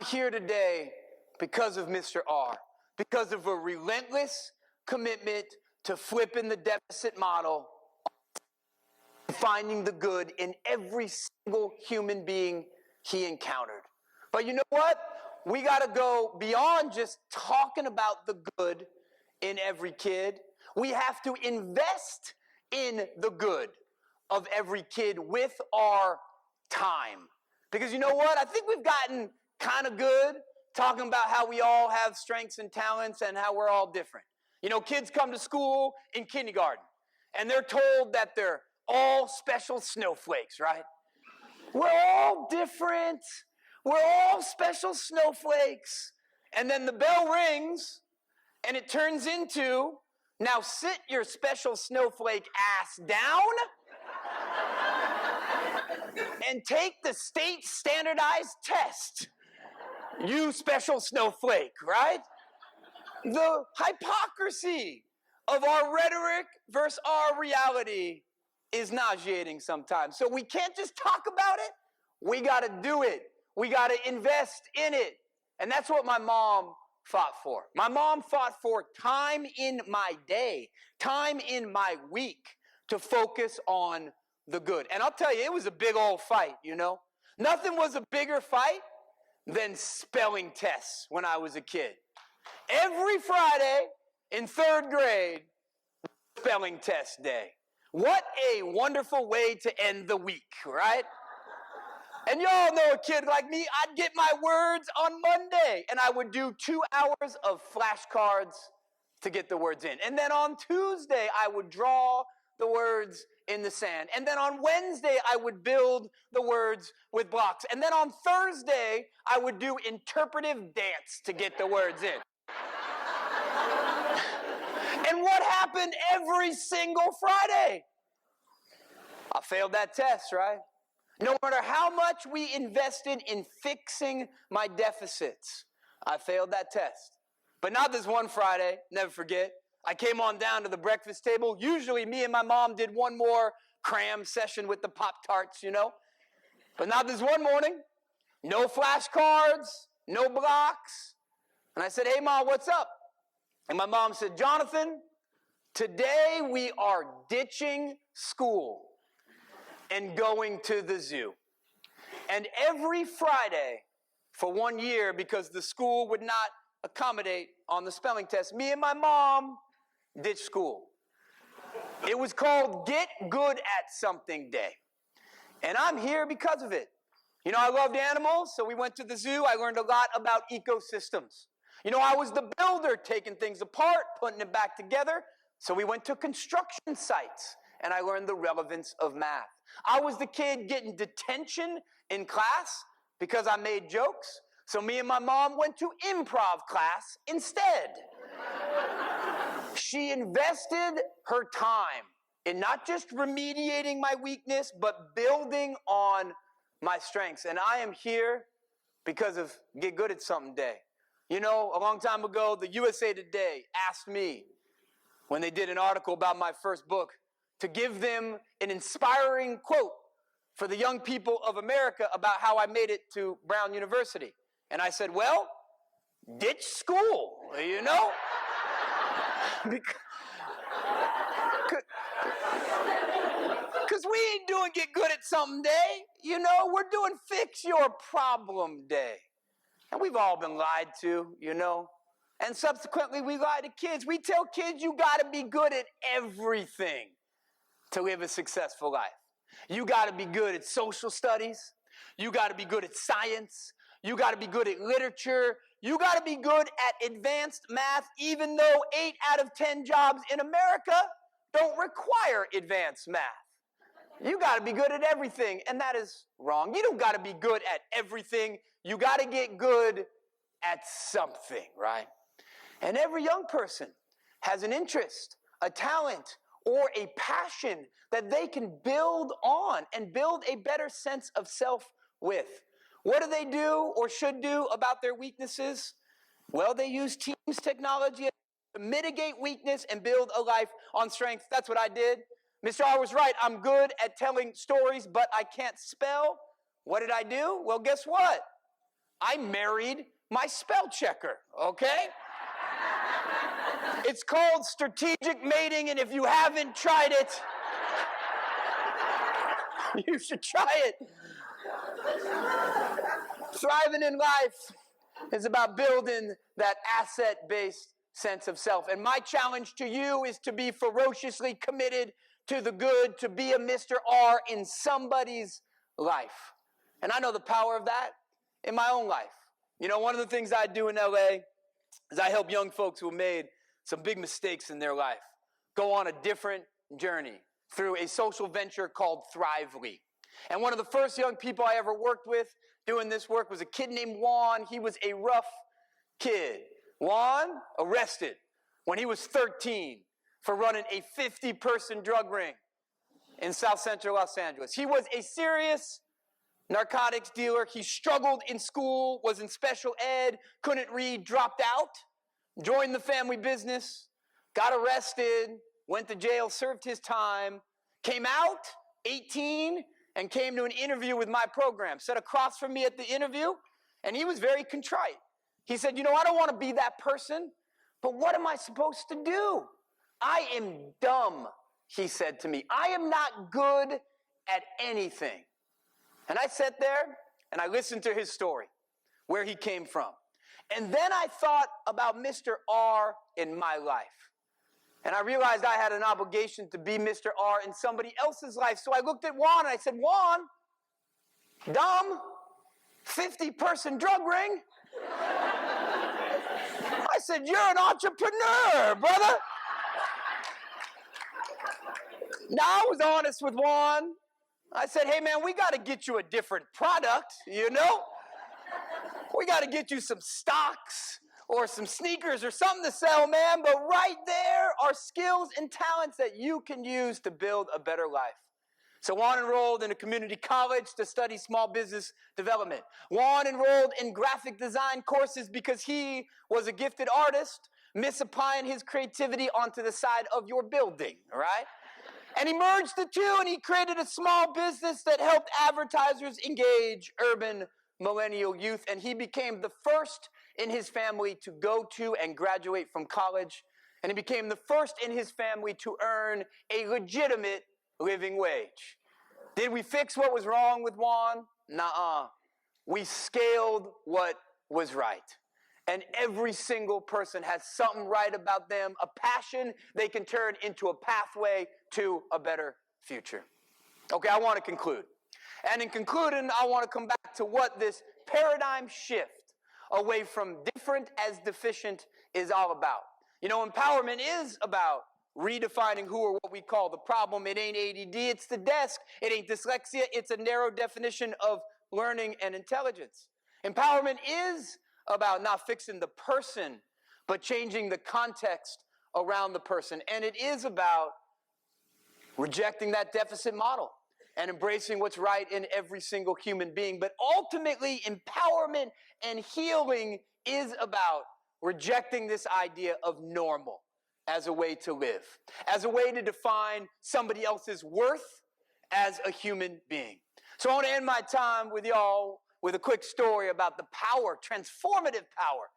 here today because of Mr. R, because of a relentless commitment to flipping the deficit model, finding the good in every single human being he encountered. But you know what? We got to go beyond just talking about the good in every kid. We have to invest in the good of every kid with our time. Because you know what? I think we've gotten kind of good talking about how we all have strengths and talents and how we're all different. You know, kids come to school in kindergarten and they're told that they're all special snowflakes, right? We're all different. We're all special snowflakes. And then the bell rings and it turns into, now sit your special snowflake ass down and take the state standardized test. You special snowflake, right? The hypocrisy of our rhetoric versus our reality is nauseating sometimes. So we can't just talk about it. We got to do it. We got to invest in it. And that's what my mom fought for. My mom fought for time in my day, time in my week to focus on the good. And I'll tell you, it was a big old fight, you know. Nothing was a bigger fight than spelling tests when I was a kid. Every Friday in 3rd grade, spelling test day. What a wonderful way to end the week, right? And y'all know a kid like me, I'd get my words on Monday, and I would do 2 hours of flashcards to get the words in. And then on Tuesday, I would draw the words in the sand. And then on Wednesday, I would build the words with blocks. And then on Thursday, I would do interpretive dance to get the words in. And what happened every single Friday? I failed that test, right? No matter how much we invested in fixing my deficits, I failed that test. But not this one Friday, never forget. I came on down to the breakfast table. Usually me and my mom did one more cram session with the Pop-Tarts, you know. But not this one morning. No flashcards, no blocks. And I said, hey, Mom, what's up? And my mom said, Jonathan, today we are ditching school and going to the zoo. And every Friday for 1 year, because the school would not accommodate on the spelling test, me and my mom ditched school. It was called Get Good at Something Day. And I'm here because of it. You know, I loved animals, so we went to the zoo. I learned a lot about ecosystems. You know, I was the builder, taking things apart, putting it back together. So we went to construction sites, and I learned the relevance of math. I was the kid getting detention in class because I made jokes. So me and my mom went to improv class instead. She invested her time in not just remediating my weakness, but building on my strengths. And I am here because of Get Good at Something Day. You know, a long time ago, the USA Today asked me, when they did an article about my first book, to give them an inspiring quote for the young people of America about how I made it to Brown University. And I said, well, ditch school, you know? Because we ain't doing Get Good at Something Day, you know? We're doing Fix Your Problem Day. And we've all been lied to, you know? And subsequently, we lie to kids. We tell kids you got to be good at everything to live a successful life. You got to be good at social studies. You got to be good at science. You got to be good at literature. You got to be good at advanced math, even though 8 out of 10 jobs in America don't require advanced math. You got to be good at everything, and that is wrong. You don't got to be good at everything. You got to get good at something, right? And every young person has an interest, a talent, or a passion that they can build on and build a better sense of self with. What do they do or should do about their weaknesses? Well, they use Teams technology to mitigate weakness and build a life on strength. That's what I did. Mr. R was right. I'm good at telling stories, but I can't spell. What did I do? Well, guess what? I married my spell checker, okay? It's called strategic mating, and if you haven't tried it, you should try it. Thriving in life is about building that asset-based sense of self. And my challenge to you is to be ferociously committed to the good, to be a Mr. R in somebody's life. And I know the power of that in my own life. You know, one of the things I do in LA is I help young folks who have made some big mistakes in their life go on a different journey through a social venture called Thrively. And one of the first young people I ever worked with doing this work was a kid named Juan. He was a rough kid. Juan arrested when he was 13 for running a 50-person drug ring in South Central Los Angeles. He was a serious narcotics dealer. He struggled in school, was in special ed, couldn't read, dropped out, joined the family business, got arrested, went to jail, served his time, came out, 18, and came to an interview with my program. Sat across from me at the interview, and he was very contrite. He said, you know, I don't want to be that person, but what am I supposed to do? I am dumb, he said to me. I am not good at anything. And I sat there, and I listened to his story, where he came from. And then I thought about Mr. R in my life. And I realized I had an obligation to be Mr. R in somebody else's life. So I looked at Juan and I said, Juan, dumb, 50-person drug ring? I said, you're an entrepreneur, brother. Now, I was honest with Juan. I said, hey, man, we got to get you a different product, you know? We got to get you some stocks or some sneakers or something to sell, man. But right there are skills and talents that you can use to build a better life. So Juan enrolled in a community college to study small business development. Juan enrolled in graphic design courses because he was a gifted artist, misapplying his creativity onto the side of your building, right? And he merged the two, and he created a small business that helped advertisers engage urban millennial youth. And he became the first in his family to go to and graduate from college. And he became the first in his family to earn a legitimate living wage. Did we fix what was wrong with Juan? Nuh-uh. We scaled what was right. And every single person has something right about them, a passion they can turn into a pathway to a better future. Okay, I want to conclude. And in concluding, I want to come back to what this paradigm shift away from different as deficient is all about. You know, empowerment is about redefining who or what we call the problem. It ain't ADD, it's the desk. It ain't dyslexia, it's a narrow definition of learning and intelligence. Empowerment is about not fixing the person, but changing the context around the person. And it is about rejecting that deficit model and embracing what's right in every single human being. But ultimately, empowerment and healing is about rejecting this idea of normal as a way to live, as a way to define somebody else's worth as a human being. So I want to end my time with y'all with a quick story about the power, transformative power,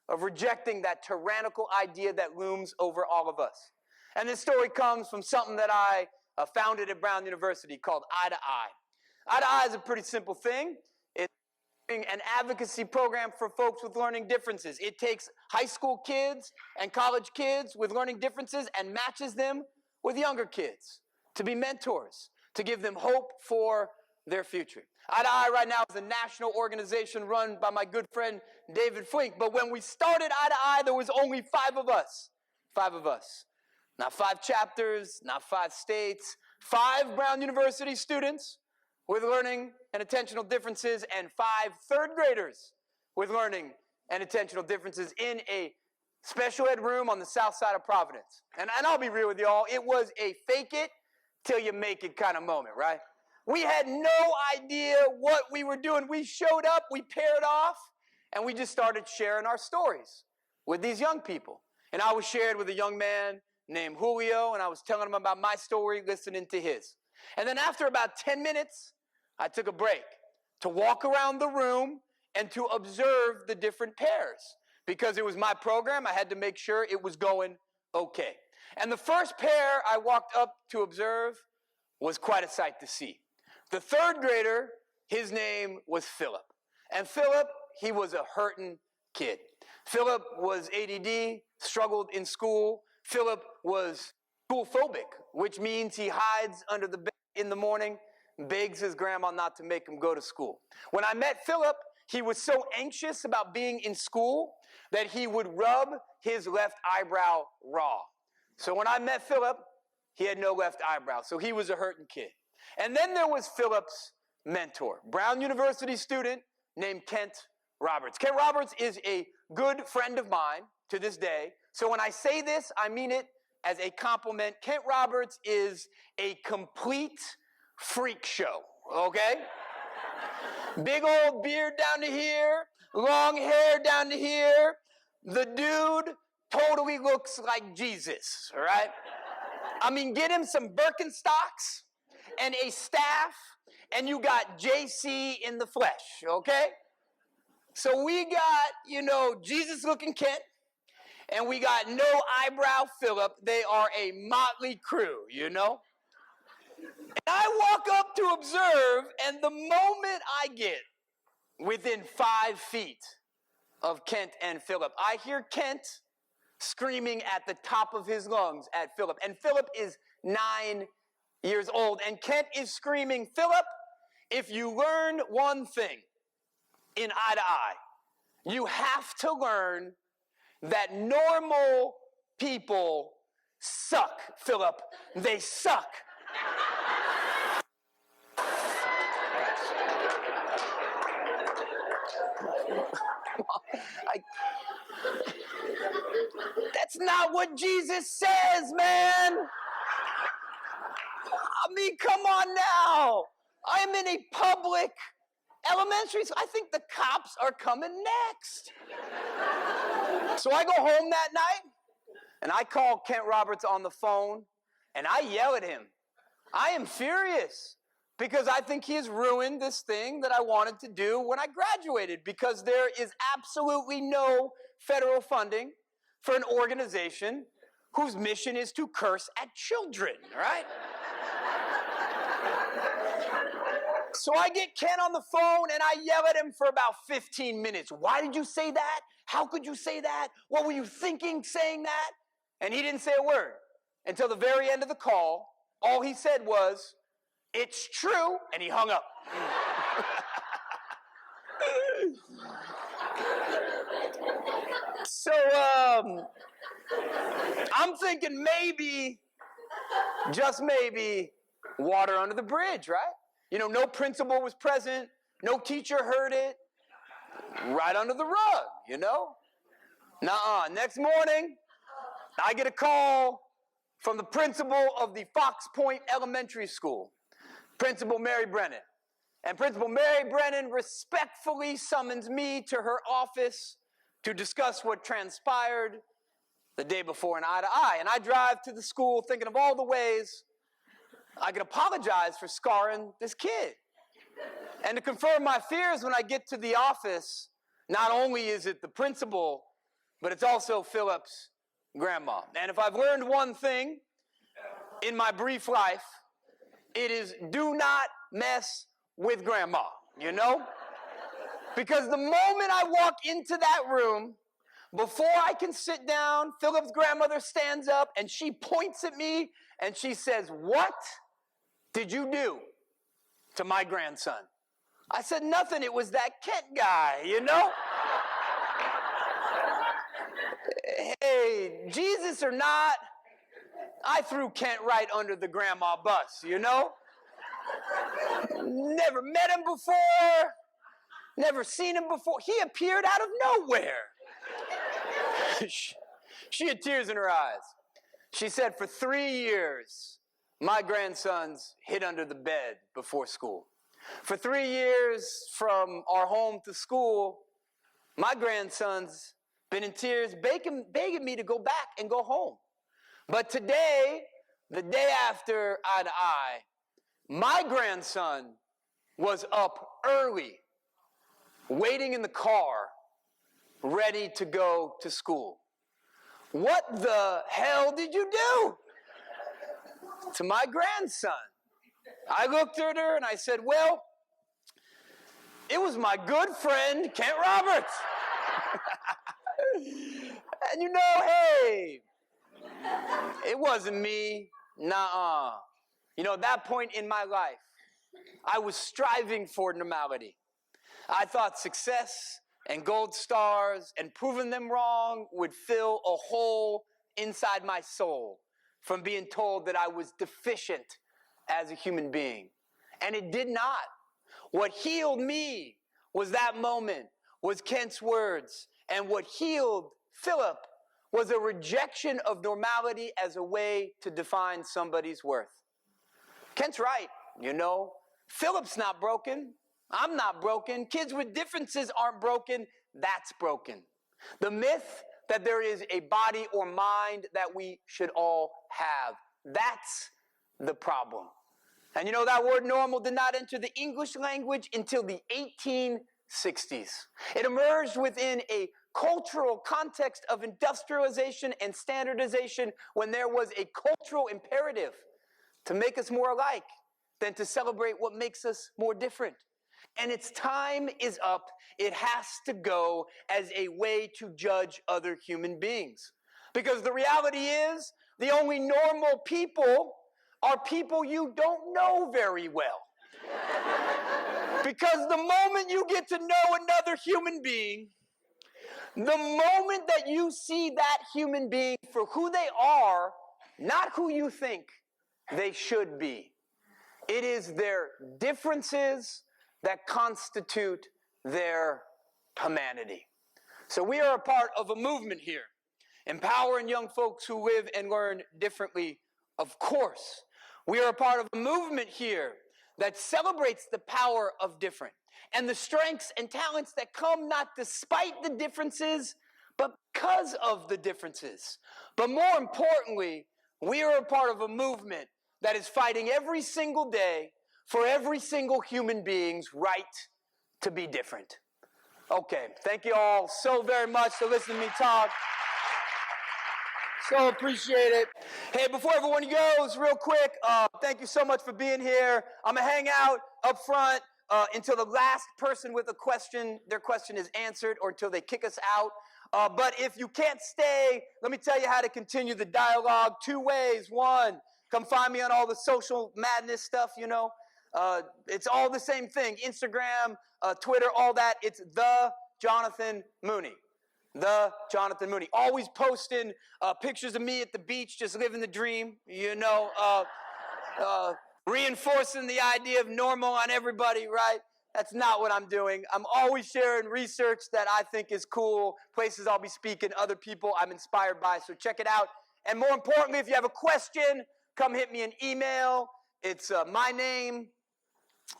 of rejecting that tyrannical idea that looms over all of us. And this story comes from something that I founded at Brown University called Eye to Eye. Eye to Eye is a pretty simple thing. It's an advocacy program for folks with learning differences. It takes high school kids and college kids with learning differences and matches them with younger kids to be mentors, to give them hope for their future. Eye to Eye right now is a national organization run by my good friend David Flink. But when we started Eye to Eye, there was only 5 of us. 5 of us. Not 5 chapters, not 5 states, 5 Brown University students with learning and attentional differences, and 5 third graders with learning and attentional differences in a special ed room on the south side of Providence. And I'll be real with y'all, it was a fake it till you make it kind of moment, right? We had no idea what we were doing. We showed up, we paired off, and we just started sharing our stories with these young people. And I was shared with a young man named Julio, and I was telling him about my story, listening to his. And then after about 10 minutes, I took a break to walk around the room and to observe the different pairs. Because it was my program, I had to make sure it was going okay. And the first pair I walked up to observe was quite a sight to see. The third grader, his name was Philip. And Philip, he was a hurting kid. Philip was ADD, struggled in school. Philip was school phobic, which means he hides under the bed in the morning, begs his grandma not to make him go to school. When I met Philip, he was so anxious about being in school that he would rub his left eyebrow raw. So when I met Philip, he had no left eyebrow, so he was a hurting kid. And then there was Philip's mentor, Brown University student named Kent Roberts. Kent Roberts is a good friend of mine to this day. So when I say this, I mean it as a compliment. Kent Roberts is a complete freak show, okay? Big old beard down to here, long hair down to here. The dude totally looks like Jesus, all right? I mean, get him some Birkenstocks and a staff, and you got JC in the flesh, okay? So we got, Jesus-looking Kent, and we got no eyebrow Philip. They are a motley crew, And I walk up to observe, and the moment I get within 5 feet of Kent and Philip, I hear Kent screaming at the top of his lungs at Philip. And Philip is 9 years old, and Kent is screaming, Philip, if you learn one thing in eye to eye, you have to learn that normal people suck, Philip. They suck. That's not what Jesus says, man. I mean, come on now. I'm in a public elementary school. I think the cops are coming next. So I go home that night, and I call Kent Roberts on the phone, and I yell at him. I am furious because I think he has ruined this thing that I wanted to do when I graduated, because there is absolutely no federal funding for an organization whose mission is to curse at children, all right? So I get Ken on the phone, and I yell at him for about 15 minutes. Why did you say that? How could you say that? What were you thinking saying that? And he didn't say a word until the very end of the call. All he said was, it's true, and he hung up. So, I'm thinking maybe, just maybe, water under the bridge, right? No principal was present, no teacher heard it, right under the rug, Nuh-uh. Next morning, I get a call from the principal of the Fox Point Elementary School, Principal Mary Brennan. And Principal Mary Brennan respectfully summons me to her office to discuss what transpired the day before in eye to eye. And I drive to the school thinking of all the ways I could apologize for scarring this kid. And to confirm my fears, when I get to the office, not only is it the principal, but it's also Philip's grandma. And if I've learned one thing in my brief life, it is do not mess with grandma, Because the moment I walk into that room, before I can sit down, Philip's grandmother stands up and she points at me and she says, what did you do to my grandson? I said, nothing. It was that Kent guy, Hey, Jesus or not, I threw Kent right under the grandma bus, Never met him before, never seen him before. He appeared out of nowhere. She had tears in her eyes. She said, for 3 years, my grandsons hid under the bed before school. For 3 years, from our home to school, my grandson's been in tears, begging me to go back and go home. But today, the day after eye to eye, my grandson was up early waiting in the car, ready to go to school. What the hell did you do? To my grandson. I looked at her and I said, well, it was my good friend, Kent Roberts. And you know, hey, it wasn't me. Nuh-uh. You know, at that point in my life, I was striving for normality. I thought success and gold stars and proving them wrong would fill a hole inside my soul from being told that I was deficient as a human being. And it did not. What healed me was that moment, was Kent's words. And what healed Philip was a rejection of normality as a way to define somebody's worth. Kent's right, you know. Philip's not broken. I'm not broken. Kids with differences aren't broken. That's broken. The myth that there is a body or mind that we should all have. That's the problem. And you know, that word normal did not enter the English language until the 1860s. It emerged within a cultural context of industrialization and standardization when there was a cultural imperative to make us more alike than to celebrate what makes us more different. And its time is up. It has to go as a way to judge other human beings. Because the reality is, the only normal people are people you don't know very well. Because the moment you get to know another human being, the moment that you see that human being for who they are, not who you think they should be, it is their differences that constitute their humanity. So we are a part of a movement here, empowering young folks who live and learn differently, of course. We are a part of a movement here that celebrates the power of different and the strengths and talents that come not despite the differences, but because of the differences. But more importantly, we are a part of a movement that is fighting every single day for every single human being's right to be different. Okay, thank you all so very much for listening to me talk. So appreciate it. Hey, before everyone goes, real quick, thank you so much for being here. I'm going to hang out up front until the last person with a question, their question is answered, or until they kick us out. But if you can't stay, let me tell you how to continue the dialogue. 2 ways. 1, come find me on all the social madness stuff, you know. It's all the same thing. Instagram, Twitter, all that. It's the Jonathan Mooney. The Jonathan Mooney. Always posting pictures of me at the beach, just living the dream, you know. Reinforcing the idea of normal on everybody, right? That's not what I'm doing. I'm always sharing research that I think is cool, places I'll be speaking, other people I'm inspired by, so check it out. And more importantly, if you have a question, come hit me an email. It's my name.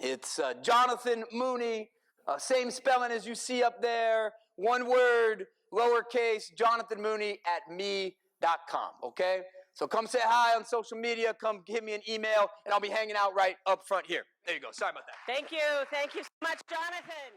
It's Jonathan Mooney, same spelling as you see up there, one word, lowercase, Jonathan Mooney @me.com, okay? So come say hi on social media, come give me an email, and I'll be hanging out right up front here. There you go. Sorry about that. Thank you. Thank you so much, Jonathan.